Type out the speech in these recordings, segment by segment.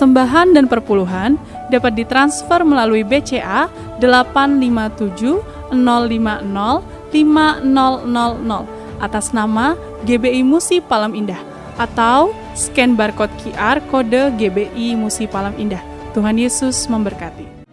persembahan dan perpuluhan dapat ditransfer melalui BCA 857 050 5000 atas nama GBI Musi Palem Indah atau scan barcode QR kode GBI Musi Palem Indah. Tuhan Yesus memberkati.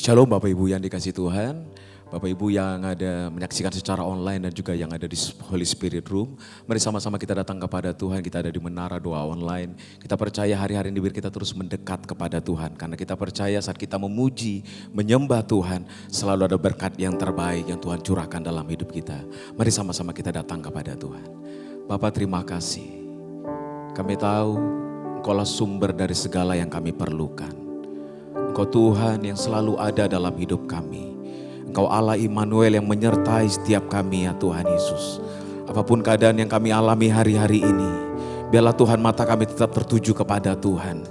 Shalom Bapak Ibu yang dikasih Tuhan, Bapak Ibu yang ada menyaksikan secara online dan juga yang ada di Holy Spirit Room. Mari sama-sama kita datang kepada Tuhan, kita ada di Menara Doa Online. Kita percaya hari-hari ini biar kita terus mendekat kepada Tuhan. Karena kita percaya saat kita memuji, menyembah Tuhan, selalu ada berkat yang terbaik yang Tuhan curahkan dalam hidup kita. Mari sama-sama kita datang kepada Tuhan. Bapak terima kasih, kami tahu Engkaulah sumber dari segala yang kami perlukan. Engkau Tuhan yang selalu ada dalam hidup kami. Engkau Allah Immanuel yang menyertai setiap kami ya Tuhan Yesus. Apapun keadaan yang kami alami hari-hari ini, biarlah Tuhan mata kami tetap tertuju kepada Tuhan.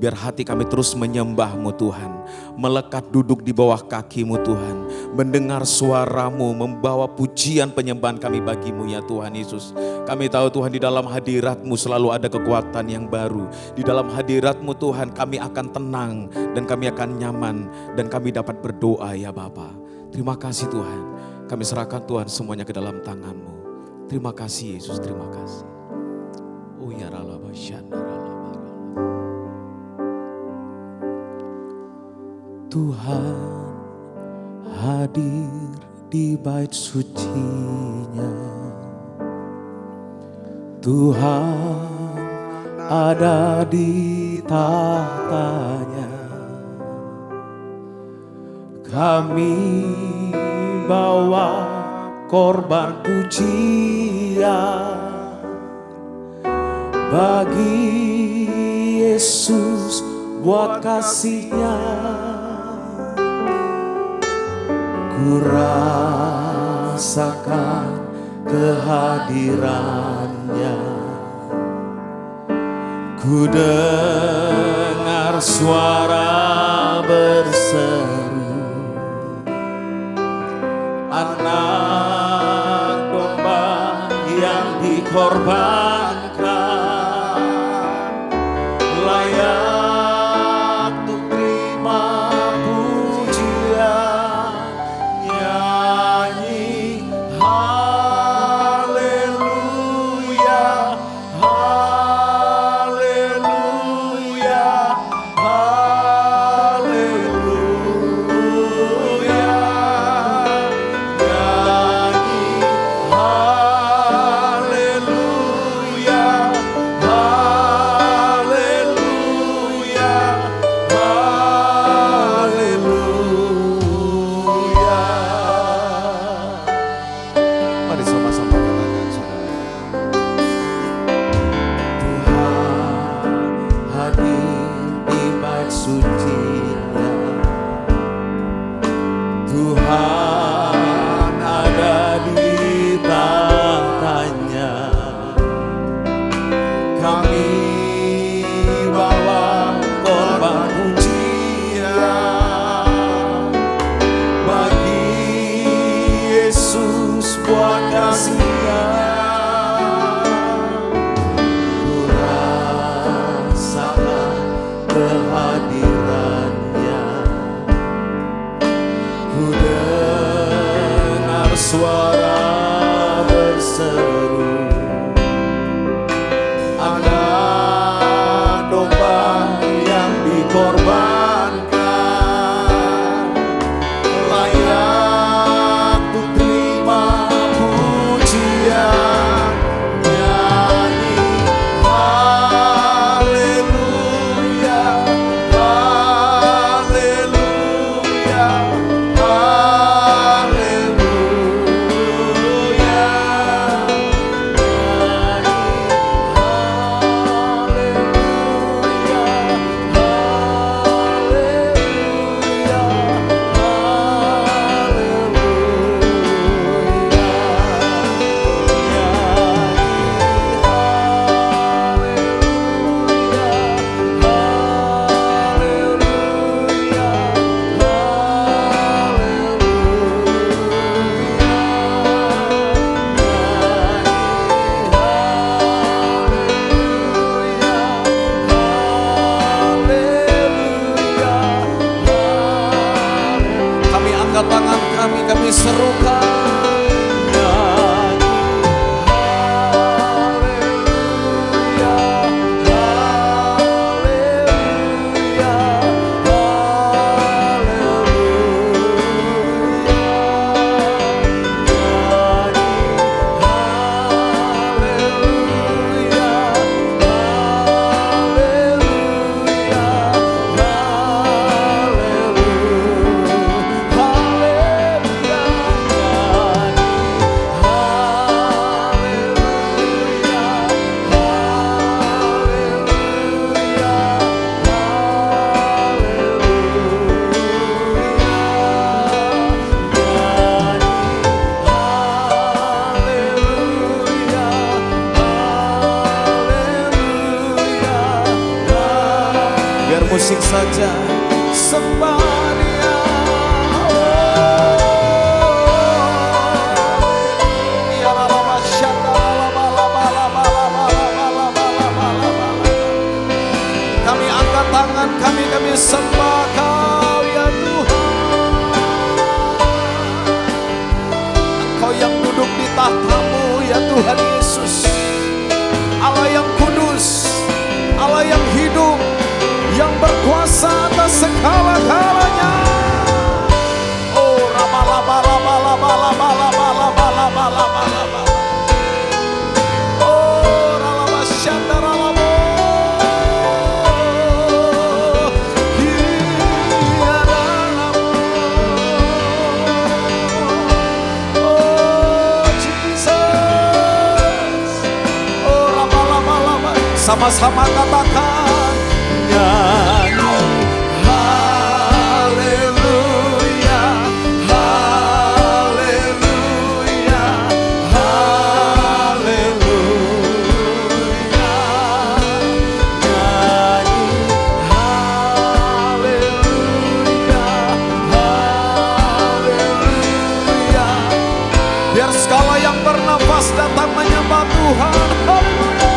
Biar hati kami terus menyembah-Mu Tuhan, melekat duduk di bawah kaki-Mu Tuhan, mendengar suara-Mu, membawa pujian penyembahan kami bagi-Mu ya Tuhan Yesus. Kami tahu Tuhan di dalam hadirat-Mu selalu ada kekuatan yang baru. Di dalam hadirat-Mu Tuhan kami akan tenang dan kami akan nyaman dan kami dapat berdoa ya Bapa. Terima kasih Tuhan, kami serahkan Tuhan semuanya ke dalam tangan-Mu. Terima kasih Yesus, terima kasih. Oh ya Ralabashana. Tuhan hadir di bait suci-Nya. Tuhan ada di tahtanya. Kami bawa korban pujian bagi Yesus buat kasih-Nya. Ku rasakan kehadiran-Nya, ku dengar suara berseru, anak domba yang dikorbankan, layak untuk terima pujian. Nyanyi haleluya, haleluya, haleluya. Nyanyi haleluya, seru. Ada domba yang dikorbankan, layak ku terima pujian. Nyanyi haleluya, haleluya, haleluya. Kami angkat tangan kami serukan. Biar musik saja sembah Dia. Kami angkat tangan kami sembah Kau ya Tuhan. Engkau yang duduk di tahta-Mu ya Tuhan Yesus, Allah yang kudus, Allah yang hidup, yang berkuasa atas segala-galanya. Oh, raba-laba-laba-laba-laba-laba-laba-laba-laba-laba. Oh, ralaba-syanda-ralabo. Hiya-ralabo. Oh, Jesus. Oh, raba-laba-laba. Sama-sama katakan nyanyi haleluya, haleluya, haleluya. Nyanyi haleluya, haleluya. Biar segala yang bernafas datang menyembah Tuhan. Haleluya.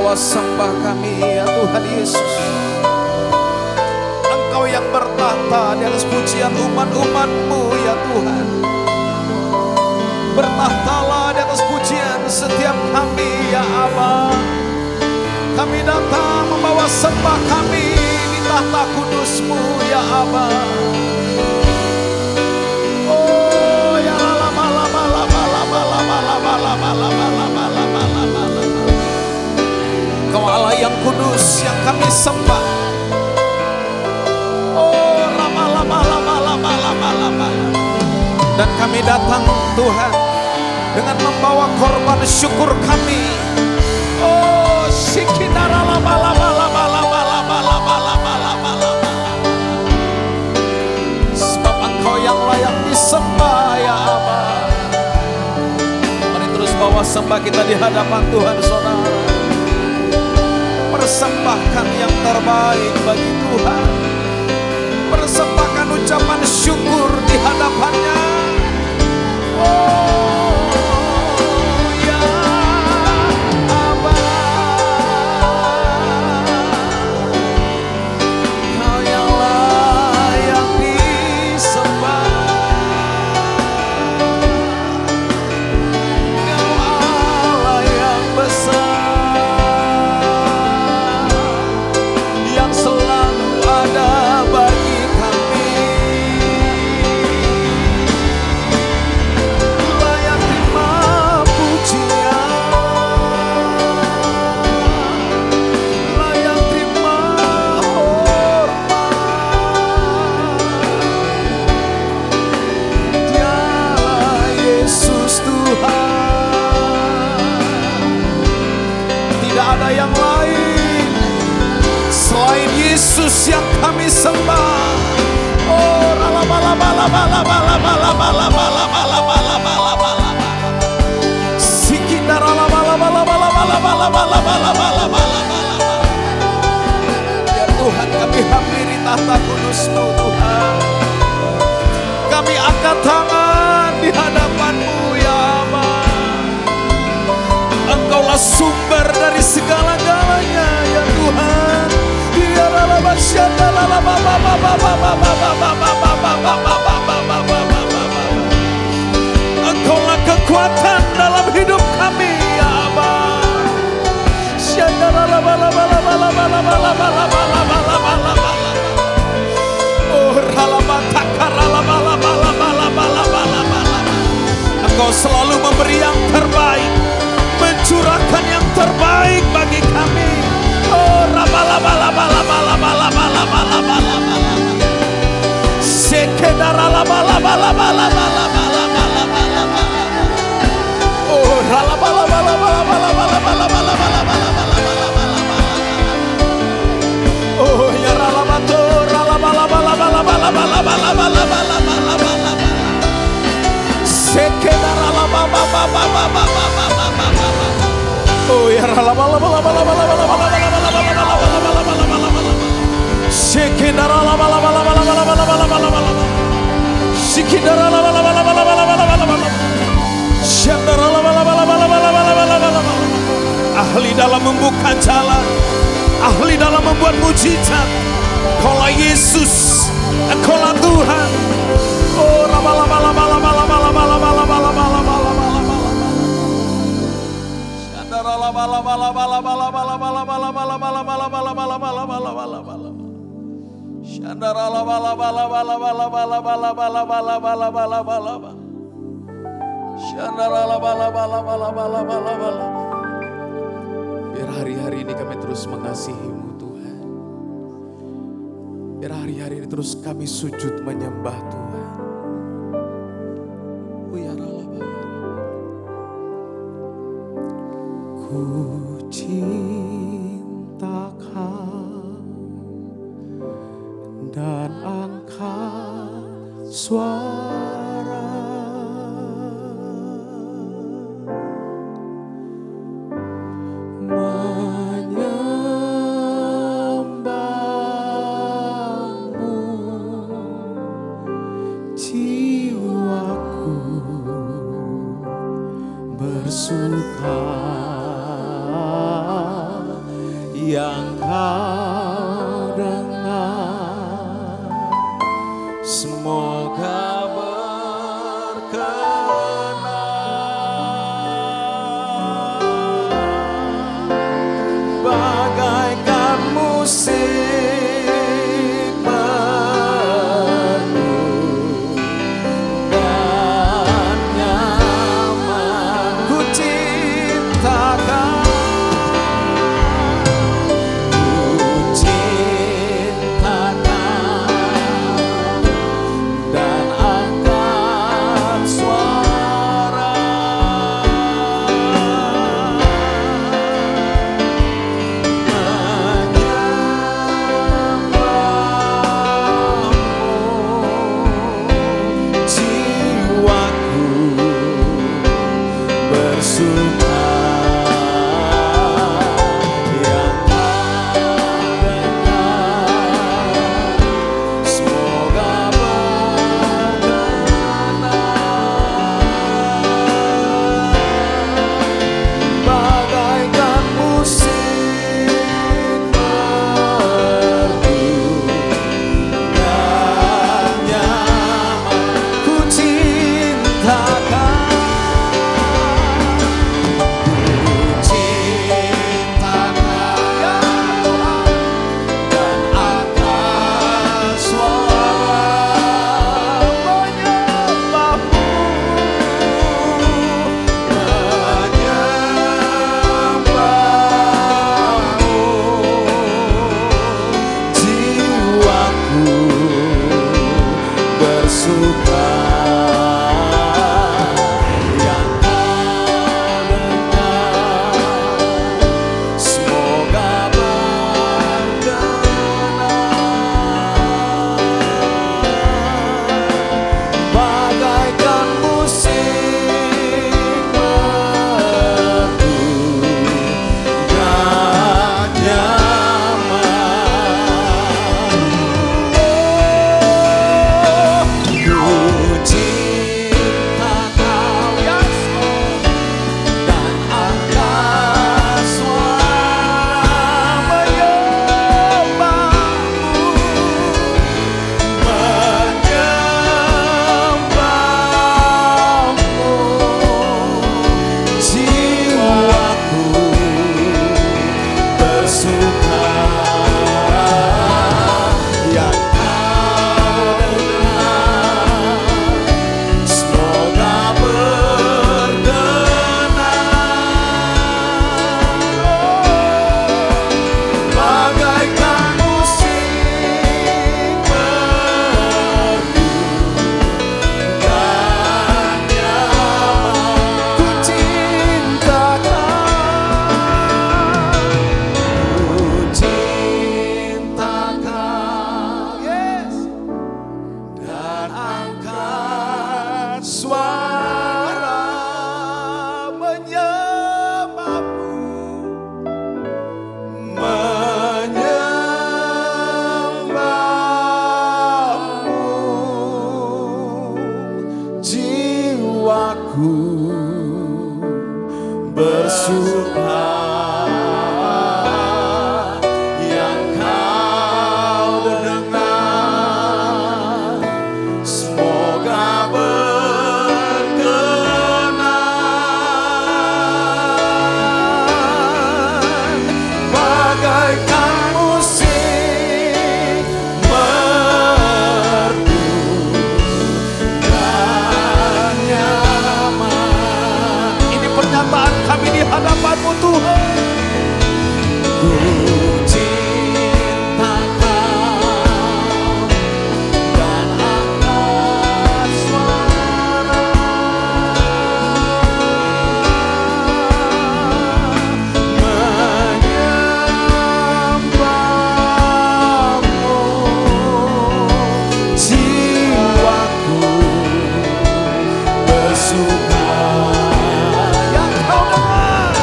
bawa sembah kami ya Tuhan Yesus. Engkau yang bertahta di atas pujian umat-umat-Mu ya Tuhan. Bertahtalah di atas pujian setiap kami ya Aba. Kami datang membawa sembah kami di tahta kudus-Mu ya Aba. Oh ya lama lama lama lama lama lama lama lama lama lama lama. Kau Allah yang kudus yang kami sembah. Oh lama lama lama lama lama lama. Dan kami datang Tuhan dengan membawa korban syukur kami. Oh sikindara lama lama lama lama lama lama lama lama lama. Sebab Engkau yang layak disembah ya Aba. Mari terus bawa sembah kita di hadapan Tuhan saudara. Persembahkan yang terbaik bagi Tuhan. Persembahkan ucapan syukur di hadapannya. Oh ya Aba, Kau yang layak disembah. Kau Allah yang besar, yang selalu ada bagi kami. Layak terima pujian, layak terima hormat. Dialah Yesus Tuhan. Tidak ada yang lain selain Yesus yang kami sembah. Oh lama lama lama lama lama lama lama lama lama lama lama lama. Sikindara lama lama lama lama lama lama lama lama lama lama. Ya Tuhan, kami hampiri tahta kudus-Mu Tuhan. Kami angkat tangan di hadapan-Mu ya Aba. Engkaulah sumber dari segala-galanya ya Tuhan. Engkaulah kekuatan dalam hidup kami ya Aba. Engkau selalu memberi yang terbaik, mencurahkan yang terbaik bagi kami. Oh lama lama lama lama lama lama lama lama lama. Sekedara lama lama lama lama lama lama lama lama. Oh lama lama lama lama lama lama lama lama lama lama lama lama. Oh ya lama to lama lama lama lama lama lama lama lama lama lama lama. Sekedara lama lama lama lama lama lama. Oh ya lama lama lama lama lama lama lama lama. Sekindara lama lama lama lama lama lama lama lama. Sekindara lama lama lama lama lama lama lama. Sekindara lama lama lama lama lama lama lama. Ahli dalam membuka jalan, ahli dalam membuat mujizat. Kaulah Yesus, Engkaulah Tuhan. Oh lama lama lama lama lama lama lama lama lama lama lama lama. Sekindara lama lama lama lama lama lama lama lama lama lama lama lama lama lama lama lama. Shandara laba laba laba laba laba laba laba laba laba laba laba laba. Shandara laba laba laba laba laba laba laba. Biar hari-hari ini kami terus mengasihi-Mu Tuhan. Biar hari-hari ini terus kami sujud menyembah Tuhan. Ku cintakan dan angkat suara menyembah-Mu yang kau dengar, semoga berkenan bagaikan musik merdu dan nyaman. Ku cintakan, dan angkat suara menyembahmu. Jiwaku bersuka yang kau dengar, semoga bagaikan musik merdu dan nyaman. Ku cintakan, ya Tuhan, dan angkat suara menyembahmu. Jiwaku bersuka yang kau dengar, semoga berkenan bagaikan musik merdu dan nyaman. Ku cinta Kau, Yesus, dan angkat suara menyembahmu. Jiwaku bersuka yang kau dengar, semoga berkenan bagaikan musik merdu dan nyaman. Ku cintakan, yes, dan angkat suara menyembahmu. Jiwaku bersuka yang kau dengar, semoga berkenan bagaikan musik merdu dan nyaman. Ini pernyataan kami di hadapan-Mu, Tuhan. Ku cinta Kau dan angkat suara menyembahmu. Jiwaku bersuka yang kau dengar,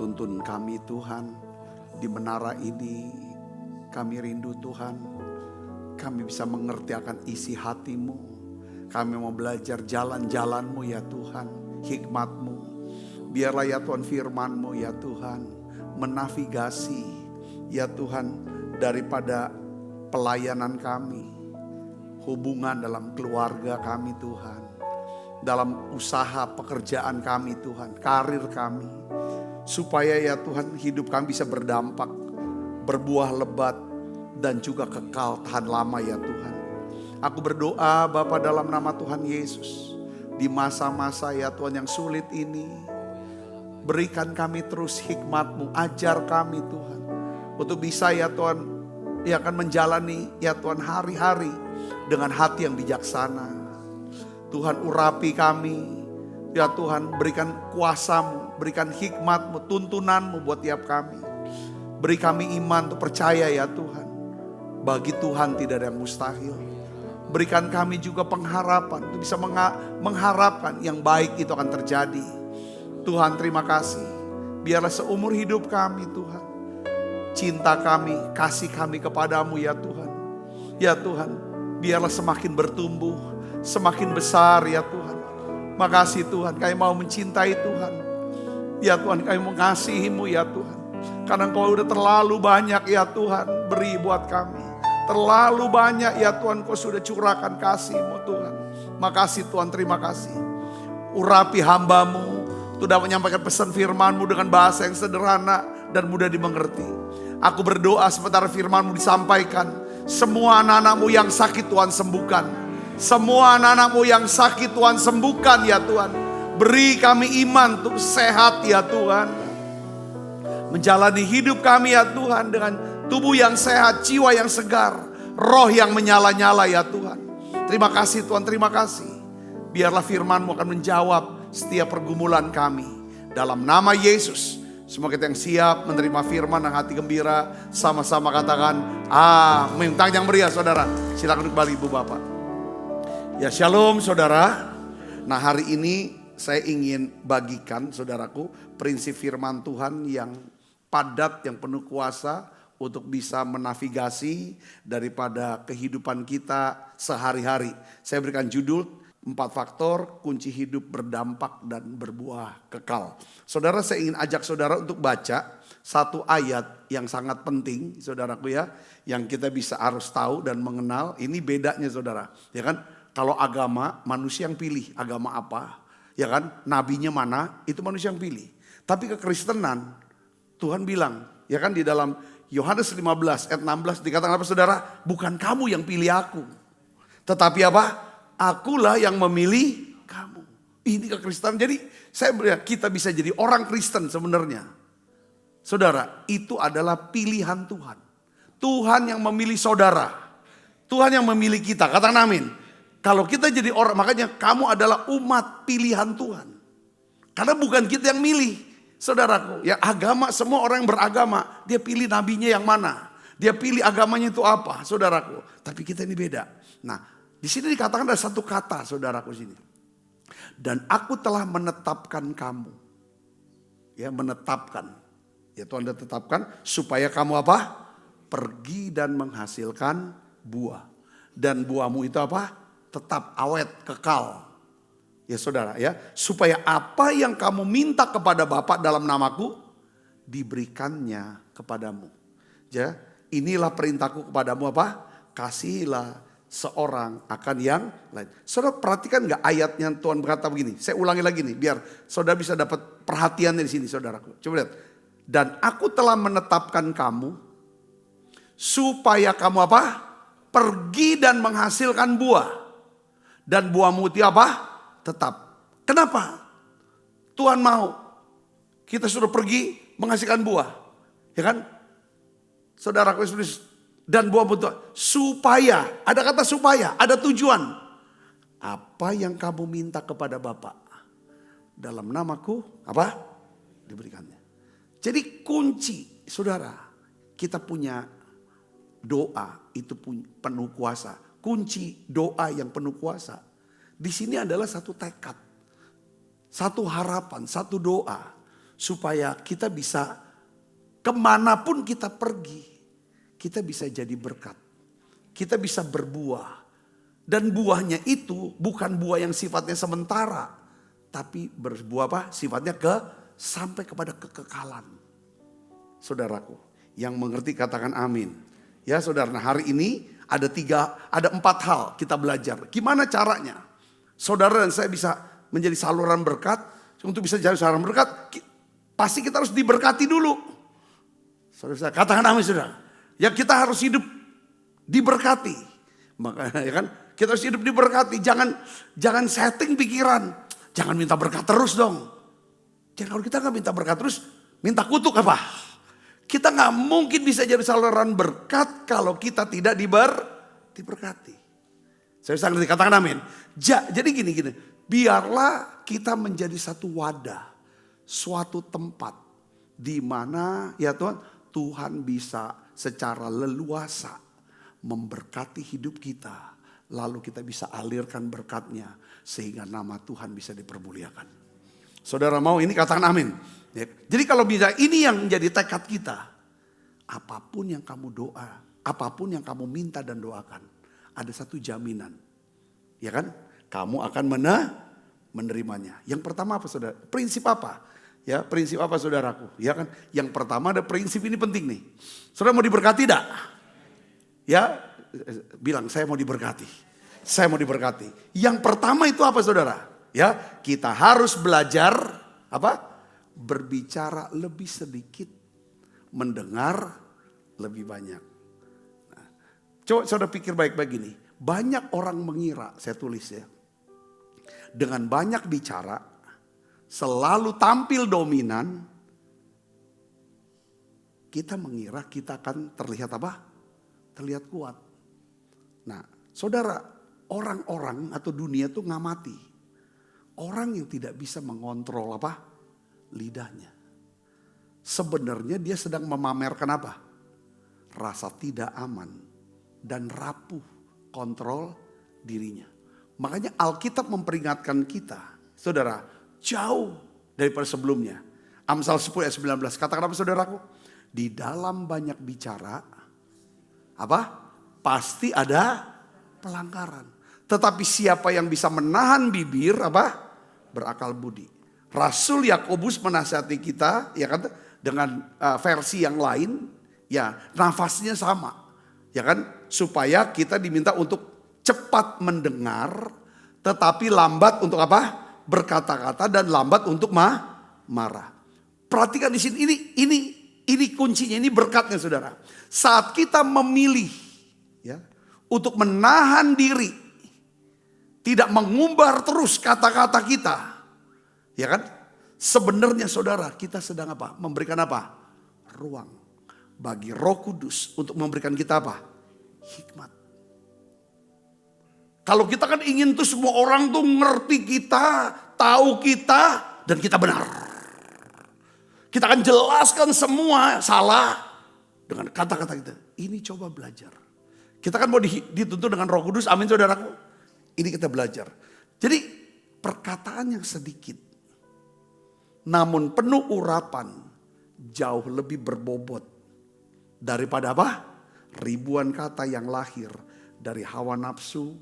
tuntun kami Tuhan. Di menara ini kami rindu Tuhan. Kami bisa mengerti akan isi hati-Mu. Kami mau belajar jalan-jalan-Mu ya Tuhan. Hikmat-Mu. Biarlah ya Tuhan firman-Mu ya Tuhan. Menavigasi ya Tuhan daripada pelayanan kami. Hubungan dalam keluarga kami Tuhan. Dalam usaha pekerjaan kami Tuhan. Karir kami. Supaya ya Tuhan hidup kami bisa berdampak. Berbuah lebat. Dan juga kekal tahan lama ya Tuhan. Aku berdoa Bapa dalam nama Tuhan Yesus. Di masa-masa ya Tuhan yang sulit ini. Berikan kami terus hikmat-Mu. Ajar kami Tuhan. Untuk bisa ya Tuhan. Ya akan menjalani ya Tuhan hari-hari. Dengan hati yang bijaksana. Tuhan urapi kami. Ya Tuhan berikan kuasa-Mu. Berikan hikmat-Mu. Tuntunan-Mu buat tiap kami. Beri kami iman untuk percaya ya Tuhan. Bagi Tuhan tidak ada yang mustahil. Berikan kami juga pengharapan. Untuk bisa mengharapkan yang baik itu akan terjadi. Tuhan terima kasih. Biarlah seumur hidup kami Tuhan. Cinta kami, kasih kami kepadamu ya Tuhan. Ya Tuhan, biarlah semakin bertumbuh. Semakin besar ya Tuhan. Makasih Tuhan, kami mau mencintai Tuhan. Ya Tuhan, kami mengasihi-Mu ya Tuhan. Karena Engkau udah terlalu banyak ya Tuhan beri buat kami. Terlalu banyak ya Tuhan Kau sudah curahkan kasih-Mu Tuhan. Makasih Tuhan, terima kasih. Urapi hamba-Mu. Sudah menyampaikan pesan firman-Mu dengan bahasa yang sederhana dan mudah dimengerti. Aku berdoa sementara firman-Mu disampaikan. Semua anak-anak-Mu yang sakit Tuhan sembuhkan. Semua anak-anak-Mu yang sakit Tuhan sembuhkan ya Tuhan. Beri kami iman untuk sehat ya Tuhan. Menjalani hidup kami ya Tuhan dengan tubuh yang sehat, jiwa yang segar, roh yang menyala-nyala ya Tuhan. Terima kasih Tuhan, terima kasih. Biarlah firman-Mu akan menjawab setiap pergumulan kami. Dalam nama Yesus, semua kita yang siap menerima firman dan hati gembira, sama-sama katakan amin. Tangan yang meriah saudara, silakan kembali Ibu Bapak. Ya shalom saudara. Nah hari ini saya ingin bagikan saudaraku prinsip firman Tuhan yang padat, yang penuh kuasa untuk bisa menavigasi daripada kehidupan kita sehari-hari. Saya berikan judul 4 faktor kunci hidup berdampak dan berbuah kekal. Saudara, saya ingin ajak saudara untuk baca satu ayat yang sangat penting saudaraku ya. Yang kita bisa harus tahu dan mengenal. Ini bedanya saudara. Ya kan, kalau agama manusia yang pilih agama apa. Ya kan, nabinya mana itu manusia yang pilih. Tapi kekristenan Tuhan bilang, ya kan di dalam Yohanes 15 ayat 16 dikatakan apa saudara? Bukan kamu yang pilih aku. Tetapi apa? Akulah yang memilih kamu. Ini kekristenan. Jadi saya melihat kita bisa jadi orang Kristen sebenarnya. Saudara, itu adalah pilihan Tuhan. Tuhan yang memilih saudara. Tuhan yang memilih kita. Katakan amin. Kalau kita jadi orang, makanya kamu adalah umat pilihan Tuhan. Karena bukan kita yang milih. Saudaraku, ya agama, semua orang yang beragama, dia pilih nabinya yang mana. Dia pilih agamanya itu apa, saudaraku. Tapi kita ini beda. Nah, di sini dikatakan ada satu kata, saudaraku sini. Dan aku telah menetapkan kamu. Ya, menetapkan. Ya Tuhan sudah tetapkan supaya kamu apa? Pergi dan menghasilkan buah. Dan buahmu itu apa? Tetap awet, kekal. Ya saudara ya, supaya apa yang kamu minta kepada Bapa dalam namaku, diberikannya kepadamu. Ya, inilah perintahku kepadamu apa? Kasihilah seorang akan yang lain. Saudara perhatikan gak ayatnya Tuhan berkata begini. Saya ulangi lagi nih, biar saudara bisa dapat perhatiannya di sini saudaraku. Coba lihat. Dan aku telah menetapkan kamu, supaya kamu apa? Pergi dan menghasilkan buah. Dan buahmu itu apa? Tetap. Kenapa? Tuhan mau kita suruh pergi menghasilkan buah. Ya kan? Saudaraku dan buah buah. Supaya, ada kata supaya, ada tujuan. Apa yang kamu minta kepada Bapa dalam namaku, apa? Diberikannya. Jadi kunci, saudara, kita punya doa itu penuh kuasa. Kunci doa yang penuh kuasa. Di sini adalah satu tekad, satu harapan, satu doa. supaya kita bisa kemanapun kita pergi, kita bisa jadi berkat. Kita bisa berbuah. Dan buahnya itu bukan buah yang sifatnya sementara, tapi berbuah apa? Sifatnya sampai kepada kekekalan. Saudaraku, yang mengerti katakan amin. Ya saudara, nah hari ini ada 4 hal kita belajar. Gimana caranya? Saudara dan saya bisa menjadi saluran berkat. Untuk bisa jadi saluran berkat, pasti kita harus diberkati dulu. Saudara, katakan amin saudara. Ya kita harus hidup diberkati. Makanya ya kan, kita harus hidup diberkati. Jangan setting pikiran. Jangan minta berkat terus dong. Jadi kalau kita nggak minta berkat terus, minta kutuk apa? Kita nggak mungkin bisa jadi saluran berkat kalau kita tidak diberkati. Saya bisa ngerti, katakan amin. Jadi gini, biarlah kita menjadi satu wadah, suatu tempat di mana ya Tuhan bisa secara leluasa memberkati hidup kita. Lalu kita bisa alirkan berkatnya sehingga nama Tuhan bisa dipermuliakan. Saudara mau ini katakan amin. Jadi kalau bisa ini yang menjadi tekad kita. Apapun yang kamu doa, apapun yang kamu minta dan doakan. Ada satu jaminan. Ya kan? Kamu akan menerimanya. Yang pertama apa saudara? Prinsip apa? Ya, prinsip apa saudaraku? Ya kan? Yang pertama ada prinsip ini penting nih. Saudara mau diberkati tidak? Ya, bilang saya mau diberkati. Saya mau diberkati. Yang pertama itu apa saudara? Ya, kita harus belajar apa? Berbicara lebih sedikit, mendengar lebih banyak. Nah, coba saudara pikir baik-baik gini. Banyak orang mengira, saya tulis ya. Dengan banyak bicara, selalu tampil dominan, kita mengira kita akan terlihat apa? Terlihat kuat. Nah, saudara, orang-orang atau dunia tuh ngamati. Orang yang tidak bisa mengontrol apa? Lidahnya. Sebenarnya dia sedang memamerkan apa? Rasa tidak aman dan rapuh kontrol dirinya. Makanya Alkitab memperingatkan kita, saudara, jauh daripada sebelumnya. Amsal 10 ayat 19, katakan apa saudaraku? Di dalam banyak bicara, apa? Pasti ada pelanggaran. Tetapi siapa yang bisa menahan bibir, apa? Berakal budi. Rasul Yakobus menasihati kita, ya kan, dengan versi yang lain, ya nafasnya sama, ya kan, supaya kita diminta untuk cepat mendengar, tetapi lambat untuk apa? Berkata-kata dan lambat untuk marah. Perhatikan di sini, ini kuncinya, ini berkatnya saudara. Saat kita memilih, ya, untuk menahan diri, tidak mengumbar terus kata-kata kita. Ya kan? Sebenarnya saudara, kita sedang apa? Memberikan apa? Ruang bagi Roh Kudus untuk memberikan kita apa? Hikmat. Kalau kita kan ingin tuh semua orang tuh ngerti kita, tahu kita, dan kita benar. Kita akan jelaskan semua salah dengan kata-kata kita. Ini coba belajar. Kita kan mau dituntun dengan Roh Kudus, amin saudaraku. Ini kita belajar. Jadi perkataan yang sedikit, namun penuh urapan, jauh lebih berbobot daripada apa? Ribuan kata yang lahir dari hawa nafsu,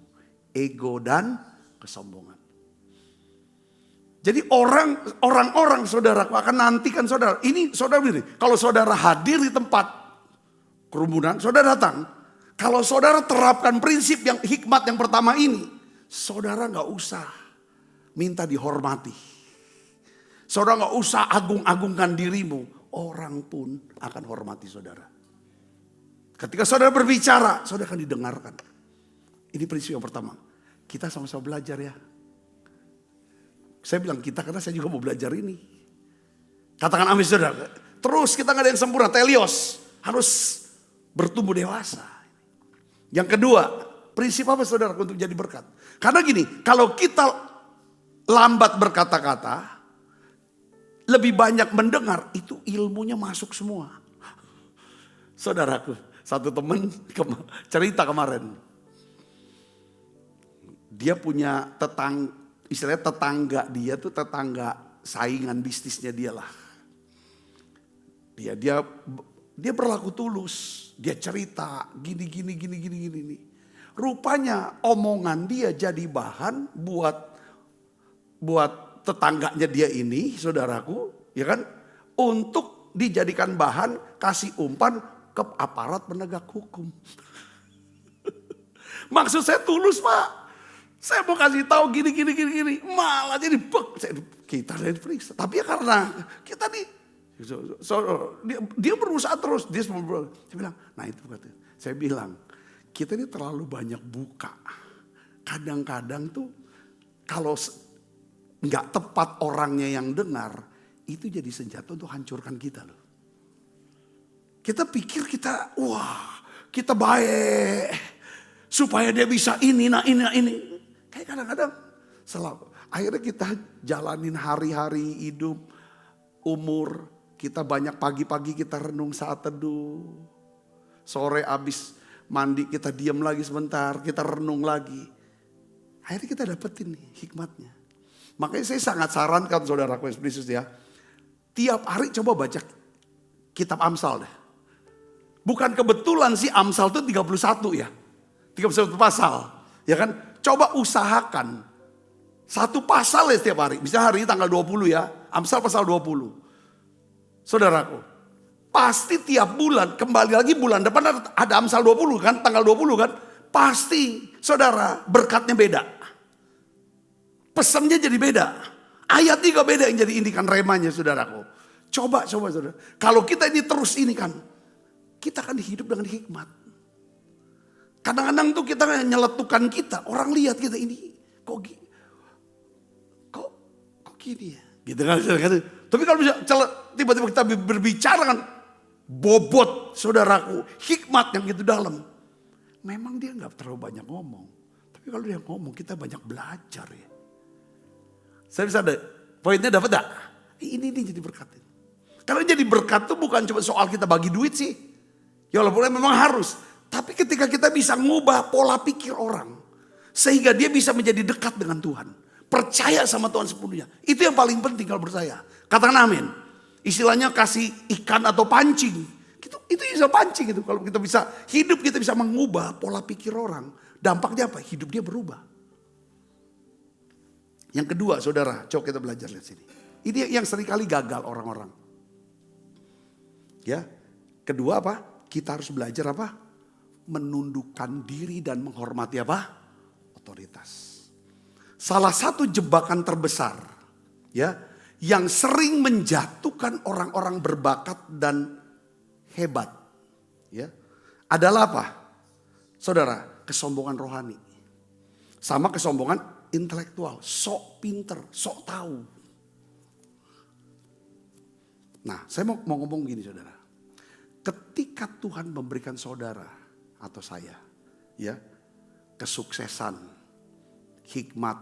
ego dan kesombongan. Jadi orang-orang saudaraku akan nantikan saudara. Ini saudara begini, kalau saudara hadir di tempat kerumunan, saudara datang. Kalau saudara terapkan prinsip yang hikmat yang pertama ini, saudara gak usah minta dihormati. Saudara gak usah agung-agungkan dirimu. Orang pun akan hormati saudara. Ketika saudara berbicara, saudara akan didengarkan. Ini prinsip yang pertama. Kita sama-sama belajar ya. Saya bilang kita karena saya juga mau belajar ini. Katakan amin saudara. Terus kita gak ada yang sempurna. Telios harus bertumbuh dewasa. Yang kedua, prinsip apa saudara untuk jadi berkat? Karena gini, kalau kita lambat berkata-kata, lebih banyak mendengar, itu ilmunya masuk semua. Saudaraku, satu teman cerita kemarin. Dia punya istilahnya tetangga dia tuh tetangga saingan bisnisnya dia lah. Dia berlaku tulus. Dia cerita gini. Rupanya omongan dia jadi bahan buat tetangganya dia ini, saudaraku, ya kan? Untuk dijadikan bahan kasih umpan ke aparat penegak hukum. Maksud saya tulus, Pak. Saya mau kasih tahu gini. Malah jadi kita diperiksa. Tapi ya karena kita dia berusaha terus. Saya bilang, nah itu katanya. Saya bilang, kita ini terlalu banyak buka. Kadang-kadang tuh kalau nggak tepat orangnya yang dengar, itu jadi senjata untuk hancurkan kita loh. Kita pikir kita baik. Supaya dia bisa ini. Kayak kadang-kadang akhirnya kita jalanin hari-hari hidup, umur. Kita banyak pagi-pagi kita renung saat teduh. Sore abis mandi kita diam lagi sebentar, kita renung lagi. Akhirnya kita dapetin nih hikmatnya. Makanya saya sangat sarankan saudaraku Yesus ya. Tiap hari coba baca kitab Amsal deh. Bukan kebetulan sih Amsal itu 31 ya. 31 pasal. Ya kan? Coba usahakan. Satu pasal ya setiap hari. Bisa hari ini tanggal 20 ya. Amsal pasal 20. Saudaraku. Pasti tiap bulan, kembali lagi bulan depan ada Amsal 20 kan, tanggal 20 kan. Pasti saudara berkatnya beda. Pesannya jadi beda. Ayat juga beda yang jadi indikan remanya saudaraku. Coba saudara. Kalau kita ini terus ini kan, kita akan hidup dengan hikmat. Kadang-kadang tuh kita nyeletukan kita, orang lihat kita ini kok gini ya. Gitu kan. Tapi kalau bisa tiba-tiba kita berbicara kan bobot saudaraku, hikmat yang gitu dalam. Memang dia nggak terlalu banyak ngomong. Tapi kalau dia ngomong kita banyak belajar ya. Saya bisa ada poinnya dapat gak? Ini jadi berkat. Karena jadi berkat tuh bukan cuma soal kita bagi duit sih. Ya walaupun memang harus. Tapi ketika kita bisa ngubah pola pikir orang. Sehingga dia bisa menjadi dekat dengan Tuhan. Percaya sama Tuhan sepenuhnya. Itu yang paling penting kalau menurut saya. Katakan amin. Istilahnya kasih ikan atau pancing. Itu bisa pancing itu. Kalau kita bisa hidup, kita bisa mengubah pola pikir orang. Dampaknya apa? Hidup dia berubah. Yang kedua saudara, coba kita belajar lihat sini. Ini yang seringkali gagal orang-orang. Ya, kedua apa? Kita harus belajar apa? Menundukkan diri dan menghormati apa? Otoritas. Salah satu jebakan terbesar ya yang sering menjatuhkan orang-orang berbakat dan hebat ya adalah apa? Saudara, kesombongan rohani. Sama kesombongan intelektual, sok pinter, sok tahu. Nah, saya mau ngomong gini saudara. Ketika Tuhan memberikan saudara atau saya ya kesuksesan, hikmat,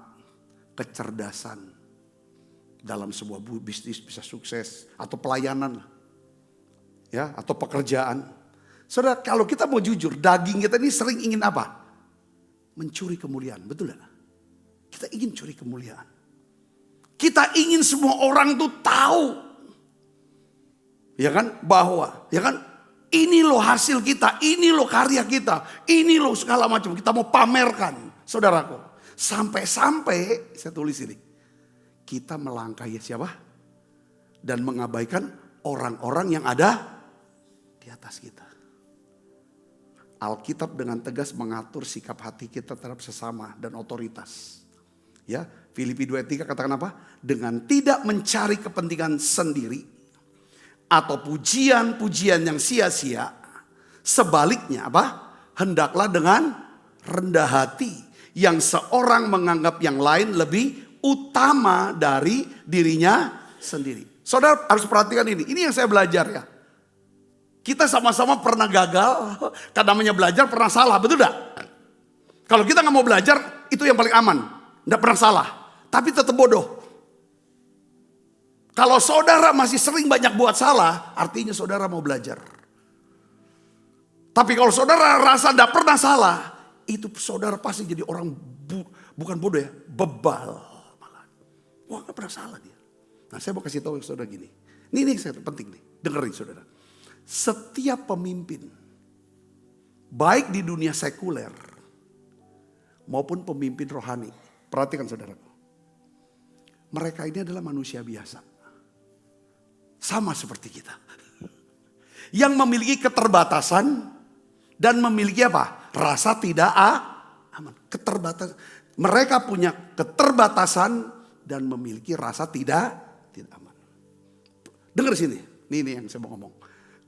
kecerdasan dalam sebuah bisnis bisa sukses atau pelayanan ya atau pekerjaan. Saudara, kalau kita mau jujur, daging kita ini sering ingin apa? Mencuri kemuliaan, betul gak? Kita ingin curi kemuliaan. Kita ingin semua orang tuh tahu. Ya kan? Bahwa, ya kan? Ini loh hasil kita, ini loh karya kita, ini loh segala macam. Kita mau pamerkan, saudaraku. Sampai-sampai, saya tulis ini. Kita melangkahi siapa? Dan mengabaikan orang-orang yang ada di atas kita. Alkitab dengan tegas mengatur sikap hati kita terhadap sesama dan otoritas. Ya, Filipi 2:3 katakan apa? Dengan tidak mencari kepentingan sendiri atau pujian-pujian yang sia-sia, sebaliknya apa? Hendaklah dengan rendah hati yang seorang menganggap yang lain lebih utama dari dirinya sendiri. Saudara harus perhatikan ini yang saya belajar ya. Kita sama-sama pernah gagal, kan namanya belajar pernah salah, betul gak? Kalau kita gak mau belajar, itu yang paling aman. Gak pernah salah, tapi tetap bodoh. Kalau saudara masih sering banyak buat salah, artinya saudara mau belajar. Tapi kalau saudara rasa gak pernah salah, itu saudara pasti jadi orang bukan bodoh ya, bebal. Malah. Wah gak pernah salah dia. Nah saya mau kasih tahu saudara gini. Ini penting nih, dengerin saudara. setiap pemimpin, baik di dunia sekuler maupun pemimpin rohani. Perhatikan saudaraku. Mereka ini adalah manusia biasa. Sama seperti kita. Yang memiliki keterbatasan dan memiliki apa? Rasa tidak aman. Keterbatasan. Mereka punya keterbatasan dan memiliki rasa tidak aman. Dengar sini. Ini yang saya mau ngomong.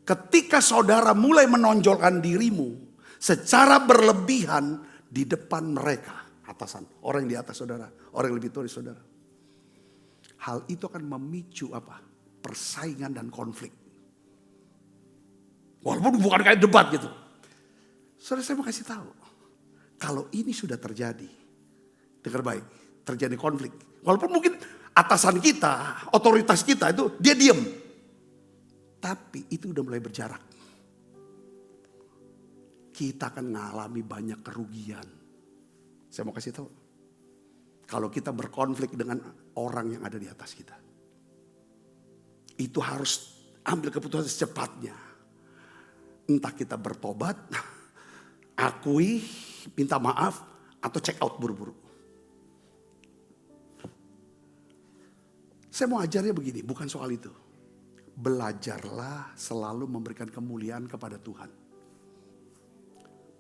Ketika saudara mulai menonjolkan dirimu secara berlebihan di depan mereka, atasan, orang yang di atas saudara, orang yang lebih tua dari saudara. Hal itu akan memicu apa? Persaingan dan konflik. Walaupun bukan kayak debat gitu. Saudara, saya mau kasih tahu. Kalau ini sudah terjadi, dengar baik, terjadi konflik. Walaupun mungkin atasan kita, otoritas kita itu dia diam. Tapi itu udah mulai berjarak. Kita akan mengalami banyak kerugian. Saya mau kasih tahu. Kalau kita berkonflik dengan orang yang ada di atas kita. Itu harus ambil keputusan secepatnya. Entah kita bertobat, akui, minta maaf, atau check out buru-buru. Saya mau ajarnya begini, bukan soal itu. Belajarlah selalu memberikan kemuliaan kepada Tuhan.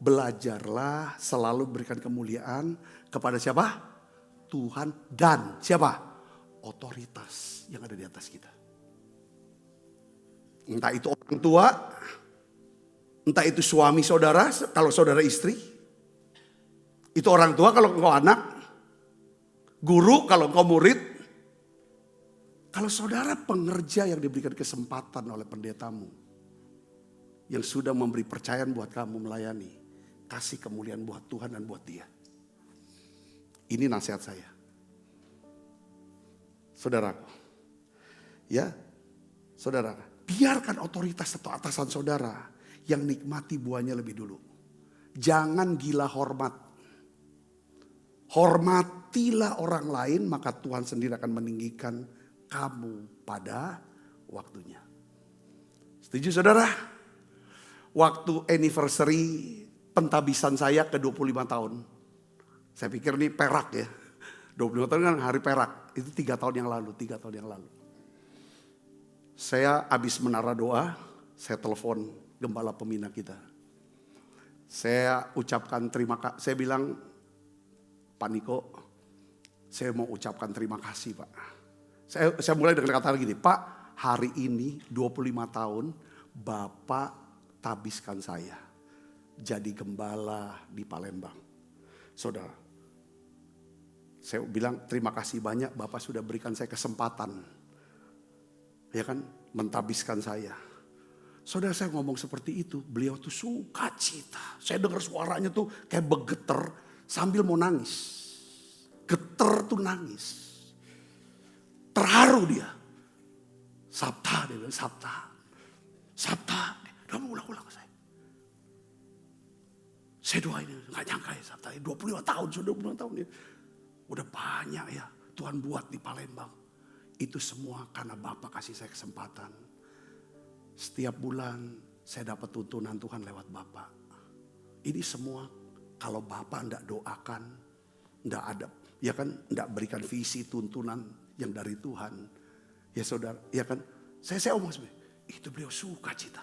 Belajarlah selalu memberikan kemuliaan kepada siapa? Tuhan dan siapa? Otoritas yang ada di atas kita. Entah itu orang tua, entah itu suami saudara, kalau saudara istri. Itu orang tua kalau engkau anak, guru kalau engkau murid. Kalau saudara pengerja yang diberikan kesempatan oleh pendetamu, yang sudah memberi percayaan buat kamu melayani, kasih kemuliaan buat Tuhan dan buat dia. Ini nasihat saya. Saudaraku. Ya. Saudara. Biarkan otoritas atau atasan saudara yang nikmati buahnya lebih dulu. Jangan gila hormat. Hormatilah orang lain, maka Tuhan sendiri akan meninggikan kamu pada waktunya. Setuju saudara? Waktu anniversary pentabisan saya ke 25 tahun. Saya pikir ini perak ya. 25 tahun kan hari perak. Itu 3 tahun yang lalu. Saya habis menara doa. Saya telepon gembala pembina kita. Saya ucapkan terima kasih. Saya bilang, Pak Niko, saya mau ucapkan terima kasih Pak. Saya mulai dengan kata gini, Pak, hari ini 25 tahun Bapak tabiskan saya. Jadi gembala di Palembang. Saudara, saya bilang terima kasih banyak Bapak sudah berikan saya kesempatan. Ya kan, mentabiskan saya. Saudara, saya ngomong seperti itu, beliau tuh sukacita. Saya dengar suaranya tuh kayak bergetar sambil mau nangis. Getar tuh nangis. Terharu dia. Sabta, dia bilang Sabta. Dia ulang-ulang ke saya. Saya doain, gak nyangka ya Sabta, 25 tahun, sudah 25 tahun ya. Udah banyak ya Tuhan buat di Palembang. Itu semua karena Bapak kasih saya kesempatan. Setiap bulan saya dapat tuntunan Tuhan lewat Bapak. Ini semua kalau Bapak enggak doakan, enggak ada, ya kan, enggak berikan visi tuntunan yang dari Tuhan. Ya saudara, ya kan, saya omong sebenarnya, itu beliau sukacita,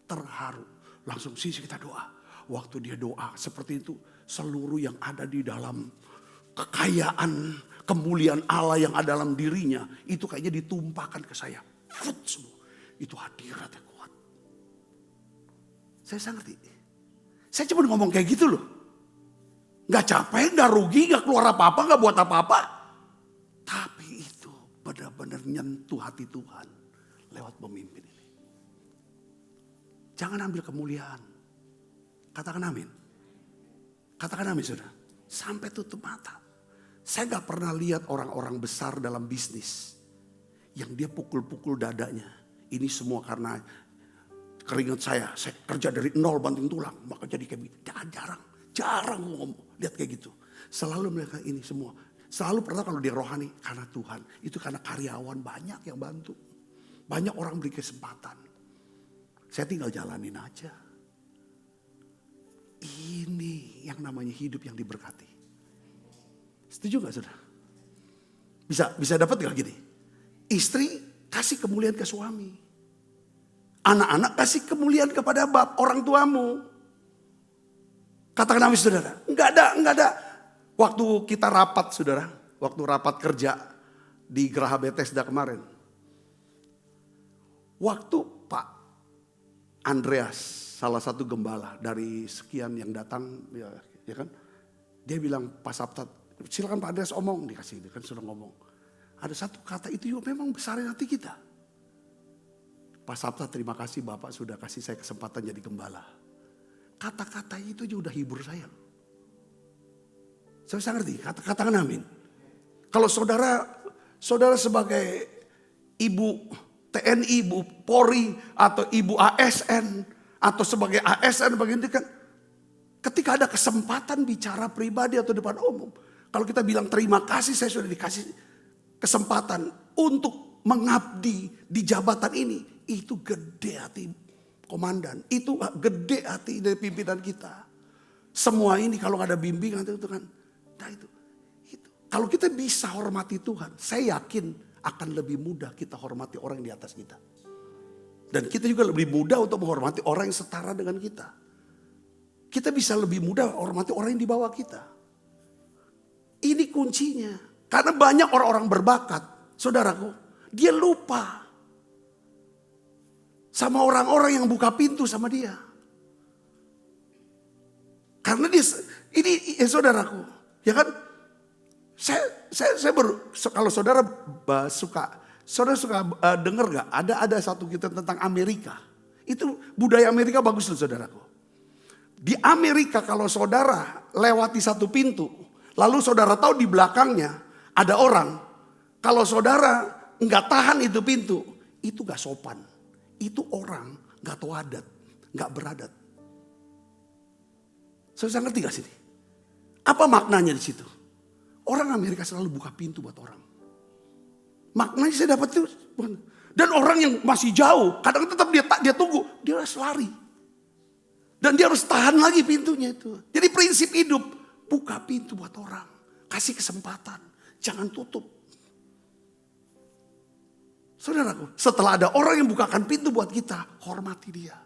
terharu, langsung sisi kita doa. Waktu dia doa seperti itu, seluruh yang ada di dalam kekayaan, kemuliaan Allah yang ada dalam dirinya, itu kayaknya ditumpahkan ke saya. Fut semua. Itu hadirat yang kuat. Saya ngerti. Saya cuma ngomong kayak gitu loh. Gak capek, gak rugi, gak keluar apa-apa, gak buat apa-apa. Tapi itu benar-benar nyentuh hati Tuhan lewat pemimpin ini. Jangan ambil kemuliaan. Katakan amin. Katakan amin saudara. Sampai tutup mata. Saya gak pernah lihat orang-orang besar dalam bisnis yang dia pukul-pukul dadanya. Ini semua karena keringat saya kerja dari nol banting tulang. Maka jadi kayak begitu. Jarang ngomong, lihat kayak gitu. Selalu mereka ini semua. Selalu pernah kalau dia rohani, karena Tuhan. Itu karena karyawan banyak yang bantu. Banyak orang beri kesempatan. Saya tinggal jalanin aja. Ini yang namanya hidup yang diberkati. Setuju gak saudara? Bisa dapat gak gini? Istri kasih kemuliaan ke suami. Anak-anak kasih kemuliaan kepada orang tuamu. Katakan amin saudara. Enggak ada. Waktu kita rapat saudara. Waktu rapat kerja di Geraha Bethesda kemarin. Waktu Pak Andreas, salah satu gembala dari sekian yang datang, ya kan? Dia bilang, Pak Sabta, silakan Pak Andreas omong, dikasih, dia kan sudah ngomong. Ada satu kata itu juga memang besarin hati kita. Pak Sabta, terima kasih Bapak sudah kasih saya kesempatan jadi gembala. Kata-kata itu juga udah hibur saya. Saya bisa ngerti, katakan amin. Kalau saudara sebagai ibu TNI, ibu Polri, atau ibu ASN, atau sebagai ASN bagian kan, ketika ada kesempatan bicara pribadi atau depan umum, kalau kita bilang terima kasih saya sudah dikasih kesempatan untuk mengabdi di jabatan ini, itu gede hati komandan, itu gede hati dari pimpinan kita. Semua ini kalau nggak ada bimbingan itu kan, nah itu. Kalau kita bisa hormati Tuhan, saya yakin akan lebih mudah kita hormati orang yang di atas kita. Dan kita juga lebih mudah untuk menghormati orang yang setara dengan kita. Kita bisa lebih mudah hormati orang yang di bawah kita. Ini kuncinya. Karena banyak orang-orang berbakat, saudaraku, dia lupa sama orang-orang yang buka pintu sama dia. Karena dia, ini saudaraku, ya kan? Saya kalau saudara suka dengar gak? Ada satu kita tentang Amerika. Itu budaya Amerika bagus loh saudaraku. Di Amerika kalau saudara lewati satu pintu, lalu saudara tahu di belakangnya ada orang. Kalau saudara nggak tahan itu pintu, itu gak sopan. Itu orang gak tahu adat, gak beradat. Saudara ngerti gak sih? Apa maknanya di situ? Orang Amerika selalu buka pintu buat orang. Maknanya saya dapat itu. Dan orang yang masih jauh, kadang tetap dia tunggu, dia harus lari. Dan dia harus tahan lagi pintunya itu. Jadi prinsip hidup, buka pintu buat orang. Kasih kesempatan, jangan tutup. Saudaraku, setelah ada orang yang bukakan pintu buat kita, hormati dia.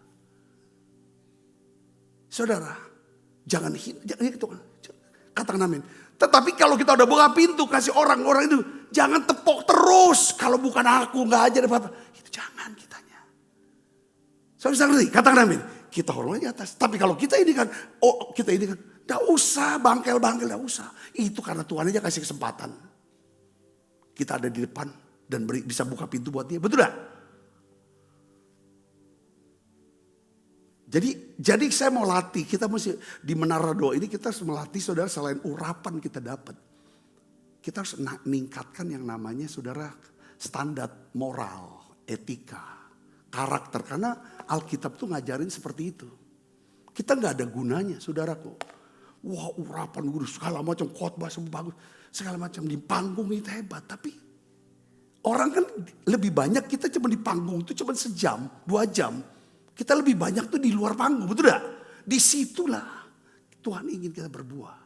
Saudara, jangan gitu kan. Katakan amin. Tetapi kalau kita udah buka pintu kasih orang-orang itu, jangan tepok terus. Kalau bukan aku nggak aja apa-apa. Itu jangan kitanya. Saya bisa ngerti, katakan amin. Kita hormati atas. Tapi kalau kita ini kan, nggak usah bangkel-bangkel, nggak usah. Itu karena Tuhan aja kasih kesempatan. Kita ada di depan dan bisa buka pintu buat dia, betul gak? Jadi saya mau latih, kita mesti di Menara Doa ini kita harus melatih saudara selain urapan kita dapat. Kita harus meningkatkan yang namanya saudara standar moral, etika, karakter. Karena Alkitab tuh ngajarin seperti itu. Kita gak ada gunanya saudaraku. Wah urapan guru segala macam khotbah semua bagus. Segala macam di panggung itu hebat. Tapi orang kan lebih banyak kita cuma di panggung itu cuma sejam, 2 jam. Kita lebih banyak tuh di luar panggung, betul gak? Disitulah Tuhan ingin kita berbuah.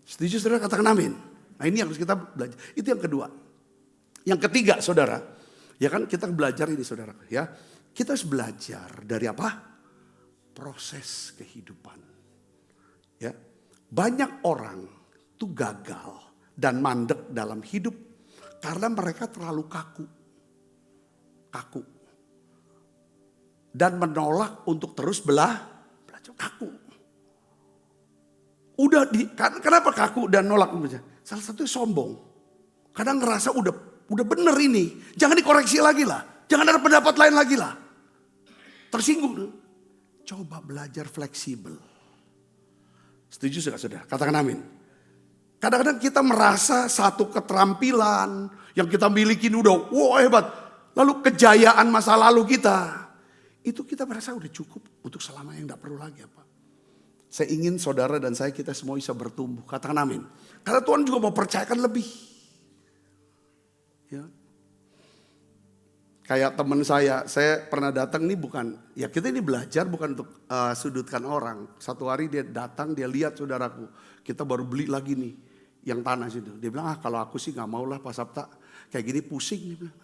Setuju saudara, katakan amin. Nah ini yang harus kita belajar. Itu yang kedua. Yang ketiga saudara, ya kan kita belajar ini saudara. Ya, kita harus belajar dari apa? Proses kehidupan. Ya, banyak orang tuh gagal dan mandek dalam hidup karena mereka terlalu kaku. Dan menolak untuk terus belajar kaku. Kenapa kaku dan nolak? Salah satu sombong. Kadang ngerasa udah bener ini. Jangan dikoreksi lagi lah. Jangan ada pendapat lain lagi lah. Tersinggung. Coba belajar fleksibel. Setuju gak saudara? Katakan amin. Kadang-kadang kita merasa satu keterampilan yang kita miliki udah hebat. Lalu kejayaan masa lalu kita. Itu kita merasa udah cukup untuk selamanya, gak perlu lagi apa. Saya ingin saudara dan kita semua bisa bertumbuh. Katakan amin. Karena Tuhan juga mau percayakan lebih. Ya. Kayak teman saya pernah datang nih bukan, ya kita ini belajar bukan untuk sudutkan orang. Satu hari dia datang, dia lihat saudaraku, kita baru beli lagi nih yang tanah situ. Dia bilang, kalau aku sih gak mau lah Pak Sabta, kayak gini pusing. Dia bilang.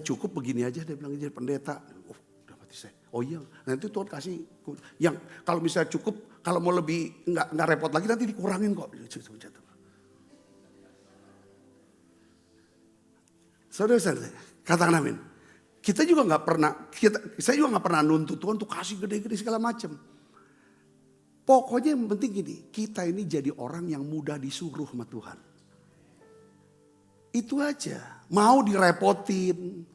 Cukup begini aja, dia bilang jadi pendeta. Oh, udah mati saya. Oh iya, nanti Tuhan kasih. Yang kalau misalnya cukup, kalau mau lebih nggak repot lagi nanti dikurangin kok. Saudara-saudara, katakan amin. Kita juga nggak pernah, saya juga nggak pernah nuntut Tuhan untuk kasih gede-gede segala macam. Pokoknya yang penting gini, kita ini jadi orang yang mudah disuruh sama Tuhan. Itu aja, mau direpotin.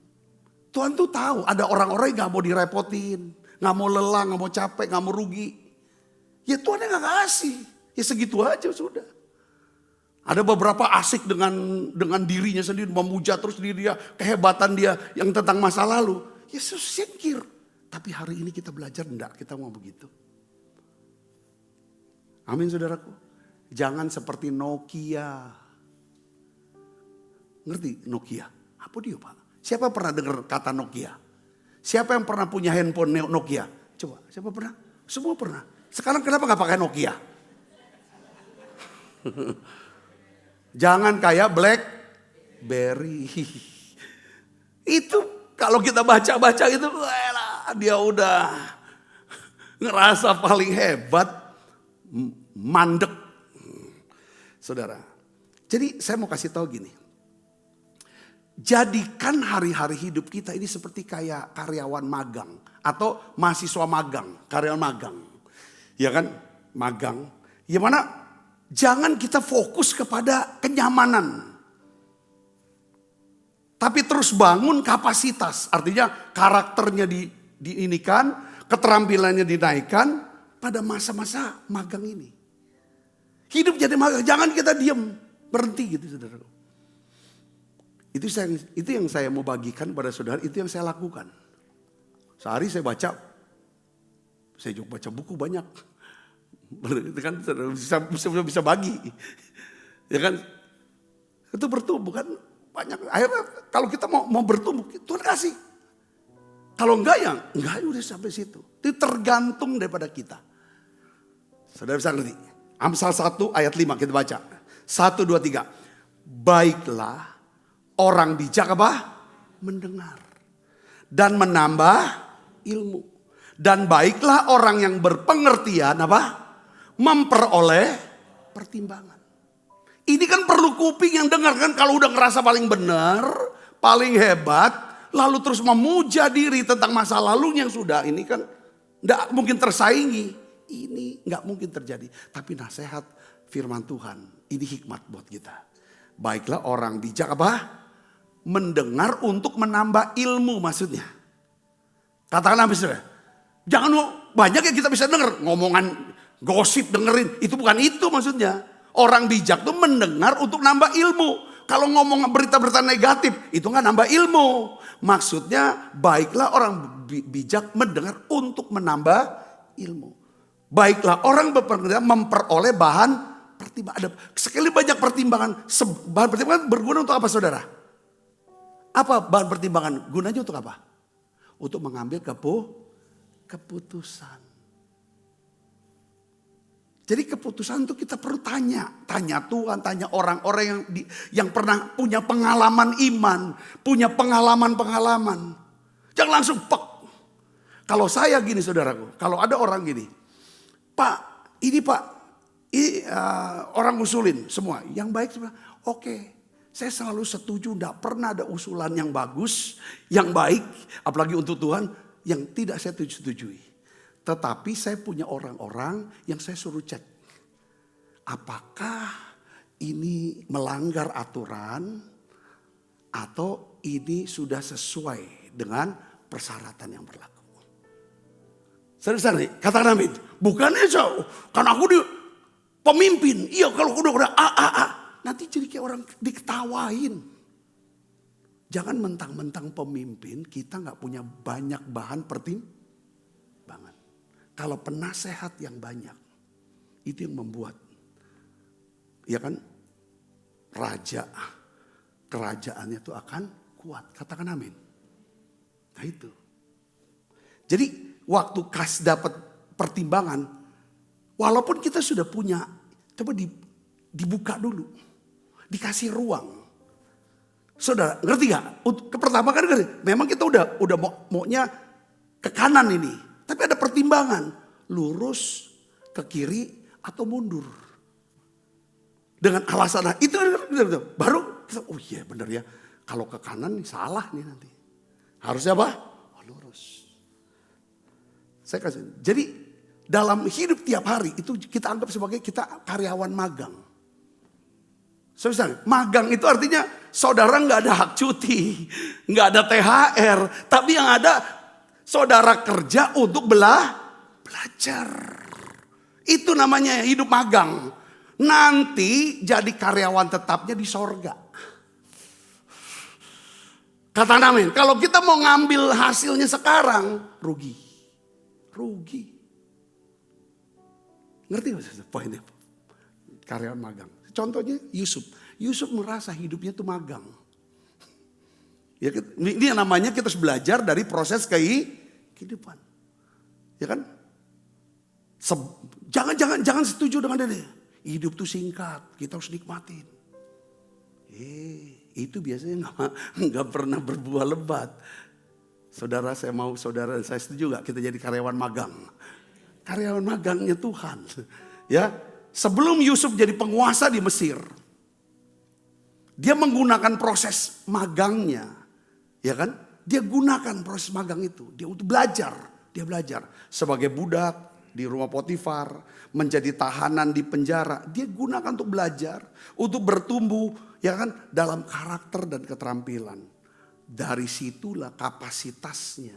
Tuhan tuh tahu ada orang-orang yang nggak mau direpotin, nggak mau lelah, nggak mau capek, nggak mau rugi. Ya Tuhan yang nggak kasih, ya segitu aja sudah. Ada beberapa asik dengan dirinya sendiri, memuja terus diri dia, kehebatan dia yang tentang masa lalu. Yesus singkir. Tapi hari ini kita belajar enggak, kita mau begitu. Amin saudaraku. Jangan seperti Nokia. Ngerti Nokia? Apa dia Pak? Siapa pernah dengar kata Nokia? Siapa yang pernah punya handphone Nokia? Coba, siapa pernah? Semua pernah. Sekarang kenapa gak pakai Nokia? Jangan kayak BlackBerry. Itu kalau kita baca-baca itu, dia udah ngerasa paling hebat, mandek. Saudara, jadi saya mau kasih tahu gini. Jadikan hari-hari hidup kita ini seperti kayak karyawan magang. Atau mahasiswa magang, karyawan magang. Ya kan, magang. Ya mana? Jangan kita fokus kepada kenyamanan. Tapi terus bangun kapasitas. Artinya karakternya diinikan, keterampilannya dinaikkan pada masa-masa magang ini. Hidup jadi magang, jangan kita diam, berhenti gitu saudara. Itu yang saya mau bagikan pada saudara, itu yang saya lakukan. Sehari saya juga baca buku banyak. Itu kan bisa bagi, ya kan? Itu bertumbuh kan banyak. Akhirnya kalau kita mau bertumbuh, Tuhan kasih. Kalau enggak ya enggak udah sampai situ. Itu tergantung daripada kita. Saudara bisa ngerti? Amsal 1 ayat 5 kita baca. 1, 2, 3. Baiklah orang bijak apa? Mendengar dan menambah ilmu. Dan baiklah orang yang berpengertian apa? Memperoleh pertimbangan. Ini kan perlu kuping yang dengar kan, kalau udah ngerasa paling benar, paling hebat, lalu terus memuja diri tentang masa lalunya yang sudah, ini kan gak mungkin tersaingi. Ini gak mungkin terjadi. Tapi nasihat firman Tuhan, ini hikmat buat kita. Baiklah orang bijak apa? Mendengar untuk menambah ilmu maksudnya. Katakan apa saudara? Jangan banyak yang kita bisa dengar ngomongan gosip dengerin, itu bukan itu maksudnya. Orang bijak tuh mendengar untuk nambah ilmu. Kalau ngomong berita-berita negatif, itu gak nambah ilmu. Maksudnya baiklah orang bijak mendengar untuk menambah ilmu. Baiklah orang berpengertian memperoleh bahan pertimbangan. Sekali banyak pertimbangan, bahan pertimbangan berguna untuk apa saudara? Apa bahan pertimbangan? Gunanya untuk apa? Untuk mengambil keputusan. Jadi keputusan itu kita perlu tanya Tuhan, tanya orang-orang yang pernah punya pengalaman iman, punya pengalaman. Jangan langsung pek. Kalau saya gini saudaraku, kalau ada orang gini, Pak, ini orang usulin semua, yang baik semua, oke. Saya selalu setuju, tidak pernah ada usulan yang bagus, yang baik, apalagi untuk Tuhan, yang tidak saya setujui. Tetapi saya punya orang-orang yang saya suruh cek. Apakah ini melanggar aturan atau ini sudah sesuai dengan persyaratan yang berlaku. Saudara-saudara, katakan amin. Bukannya kan aku pemimpin. Iya kalau udah nanti jadi kayak orang diketawain. Jangan mentang-mentang pemimpin kita gak punya banyak bahan pertimbangan. Kalau penasehat yang banyak, itu yang membuat, ya kan, raja kerajaannya itu akan kuat. Katakan amin. Nah itu. Jadi waktu dapat pertimbangan, walaupun kita sudah punya, coba dibuka dulu. Dikasih ruang. Saudara, ngerti gak? Pertama kan memang kita udah maunya ke kanan ini. Tapi ada pertimbangan. Lurus, ke kiri, atau mundur. Dengan alasan, itu baru, oh iya benar ya. Kalau ke kanan salah nih nanti. Harusnya apa? Oh, lurus. Saya kasih. Jadi dalam hidup tiap hari itu kita anggap sebagai kita karyawan magang. Saudara, magang itu artinya saudara nggak ada hak cuti, nggak ada THR, tapi yang ada saudara kerja untuk belajar. Itu namanya hidup magang. Nanti jadi karyawan tetapnya di sorga. Kata amin. Kalau kita mau ngambil hasilnya sekarang, rugi. Ngerti gak poinnya? Karyawan magang. Contohnya Yusuf. Yusuf merasa hidupnya itu magang. Ya, ini yang namanya kita harus belajar dari proses kehidupan. Ya kan? Jangan setuju dengan dia. Hidup itu singkat, kita harus nikmatin. Itu biasanya nggak pernah berbuah lebat. Saudara, saya setuju nggak kita jadi karyawan magang? Karyawan magangnya Tuhan. Ya, sebelum Yusuf jadi penguasa di Mesir, dia menggunakan proses magangnya, ya kan? Dia gunakan proses magang itu, dia untuk belajar. Dia belajar sebagai budak di rumah Potifar, menjadi tahanan di penjara. Dia gunakan untuk belajar, untuk bertumbuh, ya kan, dalam karakter dan keterampilan. Dari situlah kapasitasnya,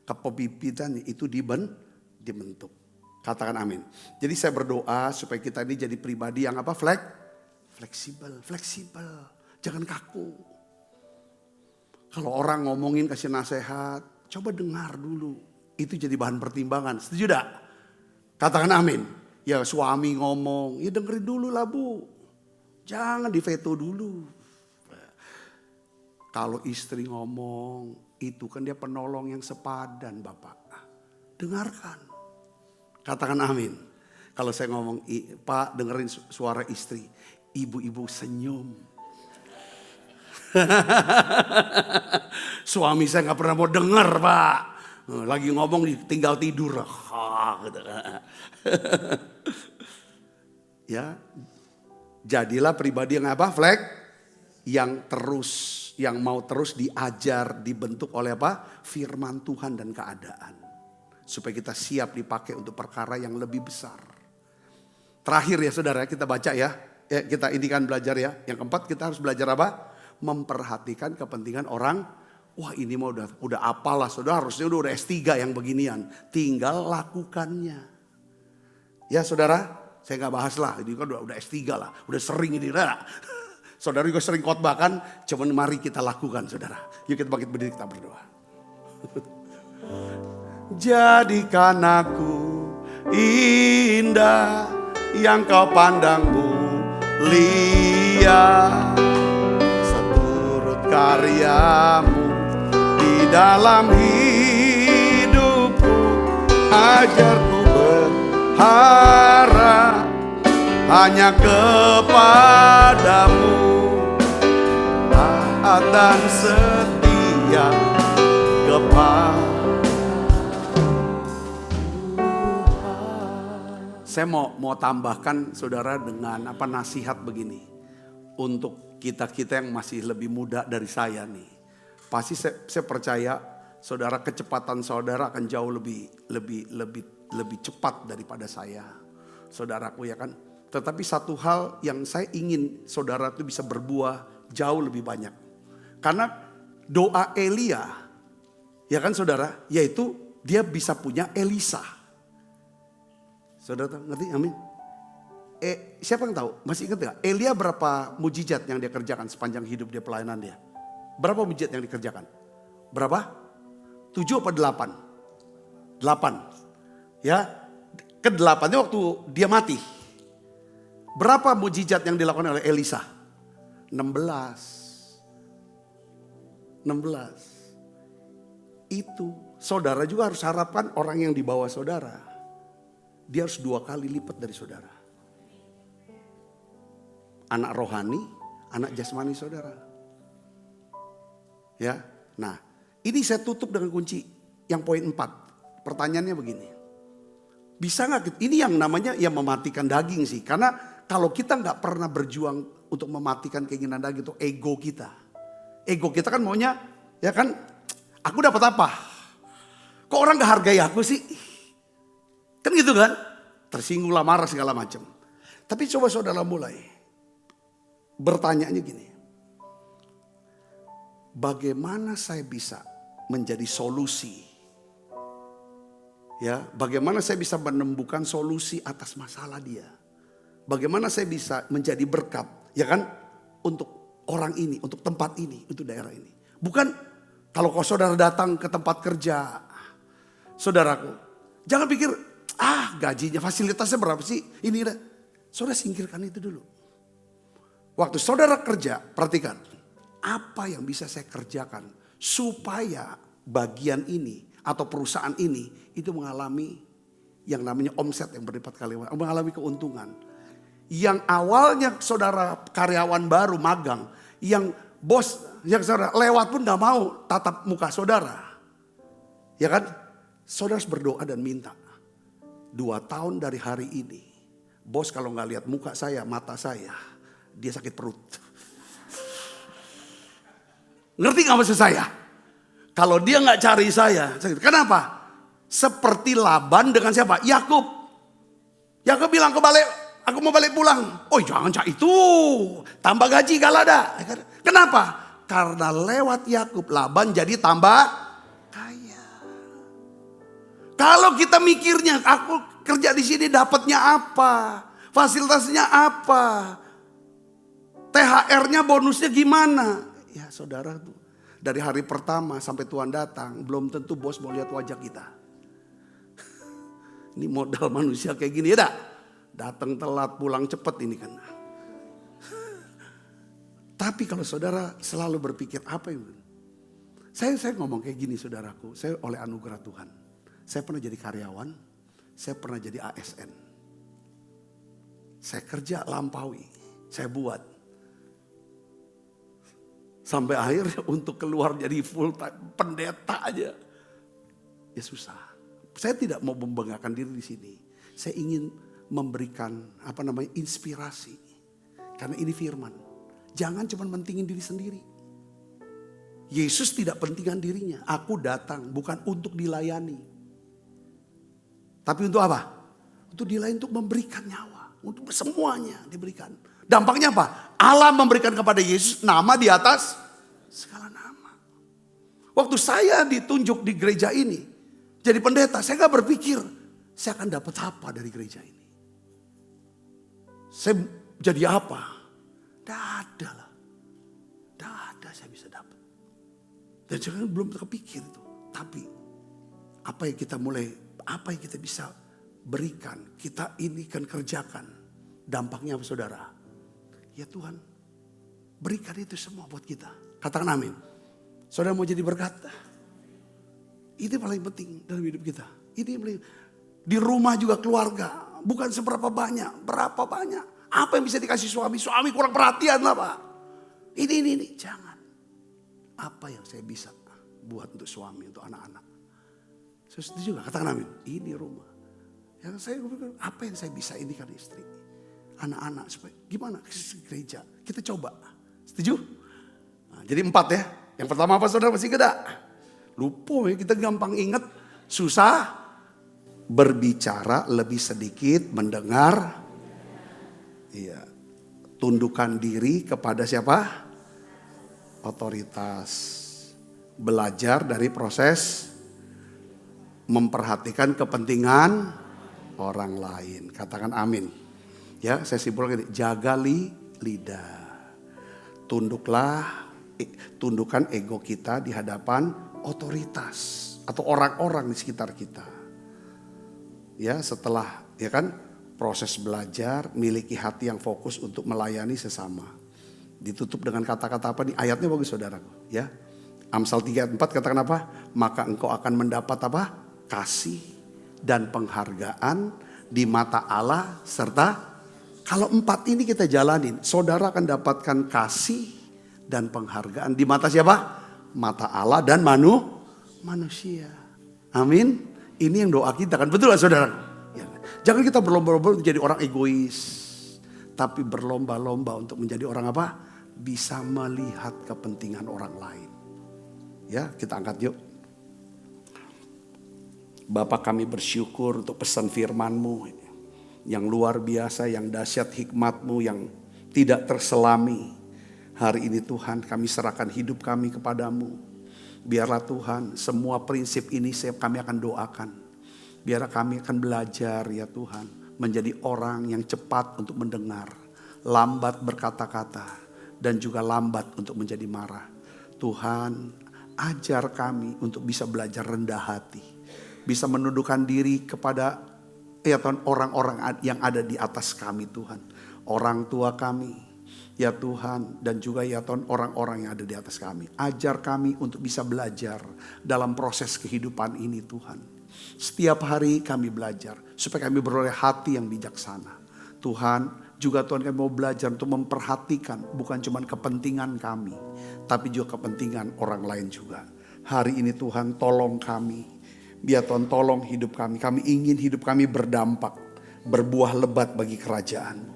kepemimpinan itu dibentuk. Katakan amin. Jadi saya berdoa supaya kita ini jadi pribadi yang apa? Fleksibel. Jangan kaku. Kalau orang ngomongin kasih nasihat, coba dengar dulu. Itu jadi bahan pertimbangan. Setuju tak? Katakan amin. Ya suami ngomong, ya dengerin dulu lah bu. Jangan diveto dulu. Kalau istri ngomong, itu kan dia penolong yang sepadan Bapak. Dengarkan. Katakan amin. Kalau saya ngomong, Pak dengerin suara istri. Ibu-ibu senyum. Suami saya gak pernah mau dengar Pak. Lagi ngomong tinggal tidur. Ya, jadilah pribadi yang apa? Yang mau terus diajar, dibentuk oleh apa? Firman Tuhan dan keadaan. Supaya kita siap dipakai untuk perkara yang lebih besar. Terakhir ya saudara, kita baca ya. Kita ini kan belajar ya. Yang keempat kita harus belajar apa? Memperhatikan kepentingan orang. Wah ini mah udah apalah saudara, harusnya udah S3 yang beginian. Tinggal lakukannya. Ya saudara, saya gak bahas lah. Ini kan udah S3 lah, udah sering ini lah. Saudara juga sering khotbah kan, cuman mari kita lakukan saudara. Yuk kita bangkit berdiri, kita berdoa. Jadikan aku indah yang kau pandang mulia, seturut karyamu di dalam hidupku. Ajarku berharap hanya kepadamu, taat dan setia kepada. Saya mau tambahkan saudara dengan nasihat begini. Untuk kita-kita yang masih lebih muda dari saya nih. Pasti saya percaya saudara, kecepatan saudara akan jauh lebih cepat daripada saya. Saudaraku ya kan. Tetapi satu hal yang saya ingin saudara itu bisa berbuah jauh lebih banyak. Karena doa Elia, ya kan saudara, yaitu dia bisa punya Elisa. Saudara ngerti? Amin. Siapa yang tahu? Masih ingat gak? Elia berapa mujizat yang dia kerjakan sepanjang hidup dia, pelayanan dia? Berapa mujizat yang dikerjakan? Berapa? 7 apa 8? 8. Ya, ke-8-nya waktu dia mati. Berapa mujizat yang dilakukan oleh Elisa? 16. 16. Itu saudara juga harus harapkan orang yang di bawah saudara, dia harus 2 kali lipat dari saudara. Anak rohani, anak jasmani saudara. Ya, nah ini saya tutup dengan kunci yang poin 4. Pertanyaannya begini, bisa nggak? Ini yang namanya yang mematikan daging sih. Karena kalau kita nggak pernah berjuang untuk mematikan keinginan daging, itu ego kita. Ego kita kan maunya, ya kan, aku dapat apa? Kok orang gak hargai aku sih? Kan gitu kan? Tersinggung lah, marah segala macam. Tapi coba saudara mulai bertanyanya gini. Bagaimana saya bisa menjadi solusi? Ya, bagaimana saya bisa menemukan solusi atas masalah dia? Bagaimana saya bisa menjadi berkat, ya kan? Untuk orang ini, untuk tempat ini, untuk daerah ini. Bukan kalau kau saudara datang ke tempat kerja, saudaraku, jangan pikir, gajinya, fasilitasnya berapa sih? Ini, saudara singkirkan itu dulu. Waktu saudara kerja, perhatikan, apa yang bisa saya kerjakan supaya bagian ini atau perusahaan ini itu mengalami yang namanya omset yang berlipat kali, mengalami keuntungan. Yang awalnya saudara karyawan baru magang, yang bos yang saudara lewat pun gak mau tatap muka saudara. Ya kan? Saudara harus berdoa dan minta. 2 tahun dari hari ini, bos kalau gak lihat muka saya, mata saya, dia sakit perut. Ngerti gak maksud saya? Kalau dia gak cari saya, sakit. Kenapa? Seperti Laban dengan siapa? Yakub. Yakub bilang ke balik, aku mau balik pulang. Oh jangan cak itu, tambah gaji gak ada. Kenapa? Karena lewat Yakub Laban jadi tambah kaya. Kalau kita mikirnya, aku kerja di sini dapatnya apa? Fasilitasnya apa? THR-nya bonusnya gimana? Ya saudara tuh, dari hari pertama sampai Tuhan datang, belum tentu bos mau lihat wajah kita. Ini modal manusia kayak gini ya dah. Datang telat, pulang cepat ini kan. Tapi kalau saudara selalu berpikir apa yang... Saya ngomong kayak gini saudaraku, saya oleh anugerah Tuhan. Saya pernah jadi karyawan, saya pernah jadi ASN. Saya kerja lampaui, saya buat. Sampai akhirnya untuk keluar jadi full time pendeta aja. Ya susah. Saya tidak mau membanggakan diri di sini. Saya ingin memberikan inspirasi. Karena ini firman. Jangan cuma mentingin diri sendiri. Yesus tidak pentingkan dirinya. Aku datang bukan untuk dilayani. Tapi untuk apa? Untuk dilayani, untuk memberikan nyawa. Untuk semuanya diberikan. Dampaknya apa? Allah memberikan kepada Yesus nama di atas segala nama. Waktu saya ditunjuk di gereja ini jadi pendeta, saya gak berpikir saya akan dapat apa dari gereja ini. Saya jadi apa? Tidak ada lah. Tidak ada saya bisa dapat. Dan saya belum terpikir itu. Tapi apa yang kita bisa berikan, kita ini kan kerjakan. Dampaknya apa saudara? Ya Tuhan, berikan itu semua buat kita. Katakan amin. Saudara mau jadi berkat? Itu paling penting dalam hidup kita. Ini paling, di rumah juga keluarga. Bukan seberapa banyak, berapa banyak. Apa yang bisa dikasih suami? Suami kurang perhatian lah Pak. Ini. Jangan. Apa yang saya bisa buat untuk suami, untuk anak-anak. Saya setuju gak? Katakan amin. Ini rumah. Yang saya pikir, apa yang saya bisa ini kan istri. Anak-anak supaya gimana gereja kita coba, setuju? Nah, jadi 4 ya. Yang pertama apa saudara masih geda? Lupa ya, kita gampang ingat, susah berbicara lebih sedikit, mendengar. Iya, tundukkan diri kepada siapa? Otoritas. Belajar dari proses memperhatikan kepentingan orang lain. Katakan amin. Ya, saya simpulkan gini, jaga lidah. Tundukkan ego kita di hadapan otoritas atau orang-orang di sekitar kita. Ya, setelah proses belajar, miliki hati yang fokus untuk melayani sesama. Ditutup dengan kata-kata apa nih? Ayatnya bagus saudaraku, ya. Amsal 3 ayat 4 katakan apa? Maka engkau akan mendapat apa? Kasih dan penghargaan di mata Allah, serta kalau 4 ini kita jalanin, saudara akan dapatkan kasih dan penghargaan di mata siapa? Mata Allah dan manusia. Amin. Ini yang doa kita kan, betul gak saudara? Ya. Jangan kita berlomba-lomba menjadi orang egois, tapi berlomba-lomba untuk menjadi orang apa? Bisa melihat kepentingan orang lain. Ya, kita angkat yuk. Bapa, kami bersyukur untuk pesan firman-Mu yang luar biasa, yang dahsyat, hikmat-Mu yang tidak terselami. Hari ini Tuhan, kami serahkan hidup kami kepadamu. Biarlah Tuhan, semua prinsip ini kami akan doakan. Biarlah kami akan belajar ya Tuhan, menjadi orang yang cepat untuk mendengar, lambat berkata-kata, dan juga lambat untuk menjadi marah. Tuhan, ajar kami untuk bisa belajar rendah hati, bisa menundukkan diri kepada ya Tuhan, orang-orang yang ada di atas kami Tuhan. Orang tua kami, ya Tuhan, dan juga ya Tuhan orang-orang yang ada di atas kami. Ajar kami untuk bisa belajar dalam proses kehidupan ini Tuhan. Setiap hari kami belajar supaya kami beroleh hati yang bijaksana. Tuhan, juga Tuhan kami mau belajar untuk memperhatikan bukan cuma kepentingan kami, tapi juga kepentingan orang lain juga. Hari ini Tuhan tolong kami. Biar Tuhan tolong hidup kami. Kami ingin hidup kami berdampak, berbuah lebat bagi kerajaan.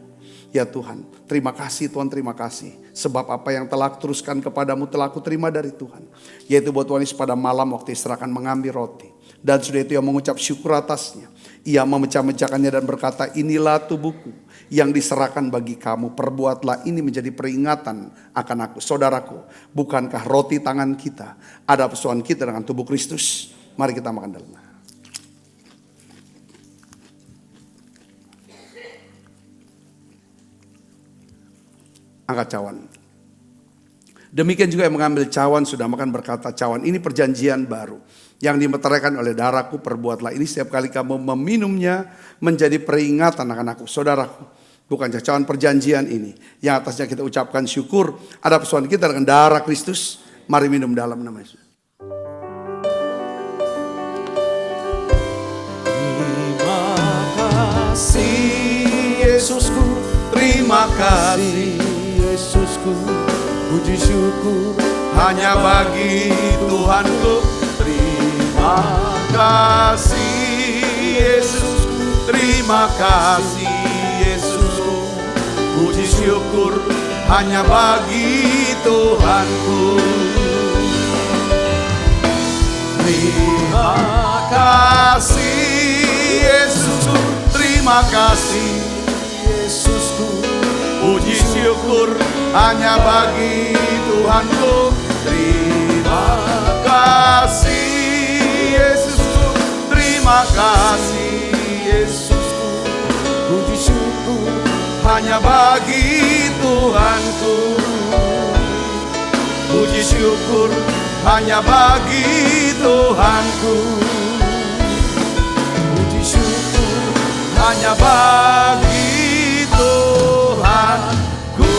Ya Tuhan, terima kasih Tuhan, terima kasih. Sebab apa yang telah teruskan kepadamu telah aku terima dari Tuhan. Yaitu buat Tuhan Yesus pada malam waktu diserahkan mengambil roti. Dan sudah itu ia mengucap syukur atasnya. Ia memecah-mecahkannya dan berkata, inilah tubuhku yang diserahkan bagi kamu. Perbuatlah ini menjadi peringatan akan aku. Saudaraku, bukankah roti tangan kita ada persoalan kita dengan tubuh Kristus? Mari kita makan dalam. Angkat cawan. Demikian juga yang mengambil cawan sudah makan berkata, cawan ini perjanjian baru yang dimeteraikan oleh darahku. Perbuatlah ini setiap kali kamu meminumnya menjadi peringatan akan aku. Saudaraku, bukankah cawan perjanjian ini yang atasnya kita ucapkan syukur ada persoalan kita dengan darah Kristus? Mari minum dalam nama Yesus. Yesusku, terima kasih Yesusku, puji syukur hanya bagi Tuhanku. Terima kasih Yesusku, terima kasih Yesusku, puji syukur hanya bagi Tuhanku. Terima kasih Yesusku, terima kasih Yesusku, puji syukur hanya bagi Tuhanku. Terima kasih Yesusku, terima kasih Yesusku, puji syukur hanya bagi Tuhanku. Puji syukur hanya bagi Tuhanku. Puji syukur hanya bagi Tuhanku.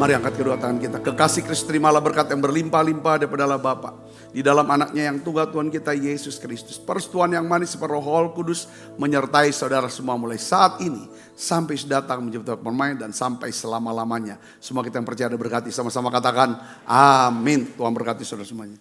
Mari angkat kedua tangan kita. Kekasih Kristus, terimalah berkat yang berlimpah-limpah daripada Allah Bapa di dalam anaknya yang tunggal Tuhan kita Yesus Kristus. Persetujuan yang manis seperti Roh Kudus menyertai saudara semua mulai saat ini sampai datang menjadi permain dan sampai selama-lamanya. Semua kita yang percaya berkati sama-sama katakan amin. Tuhan berkati saudara semuanya.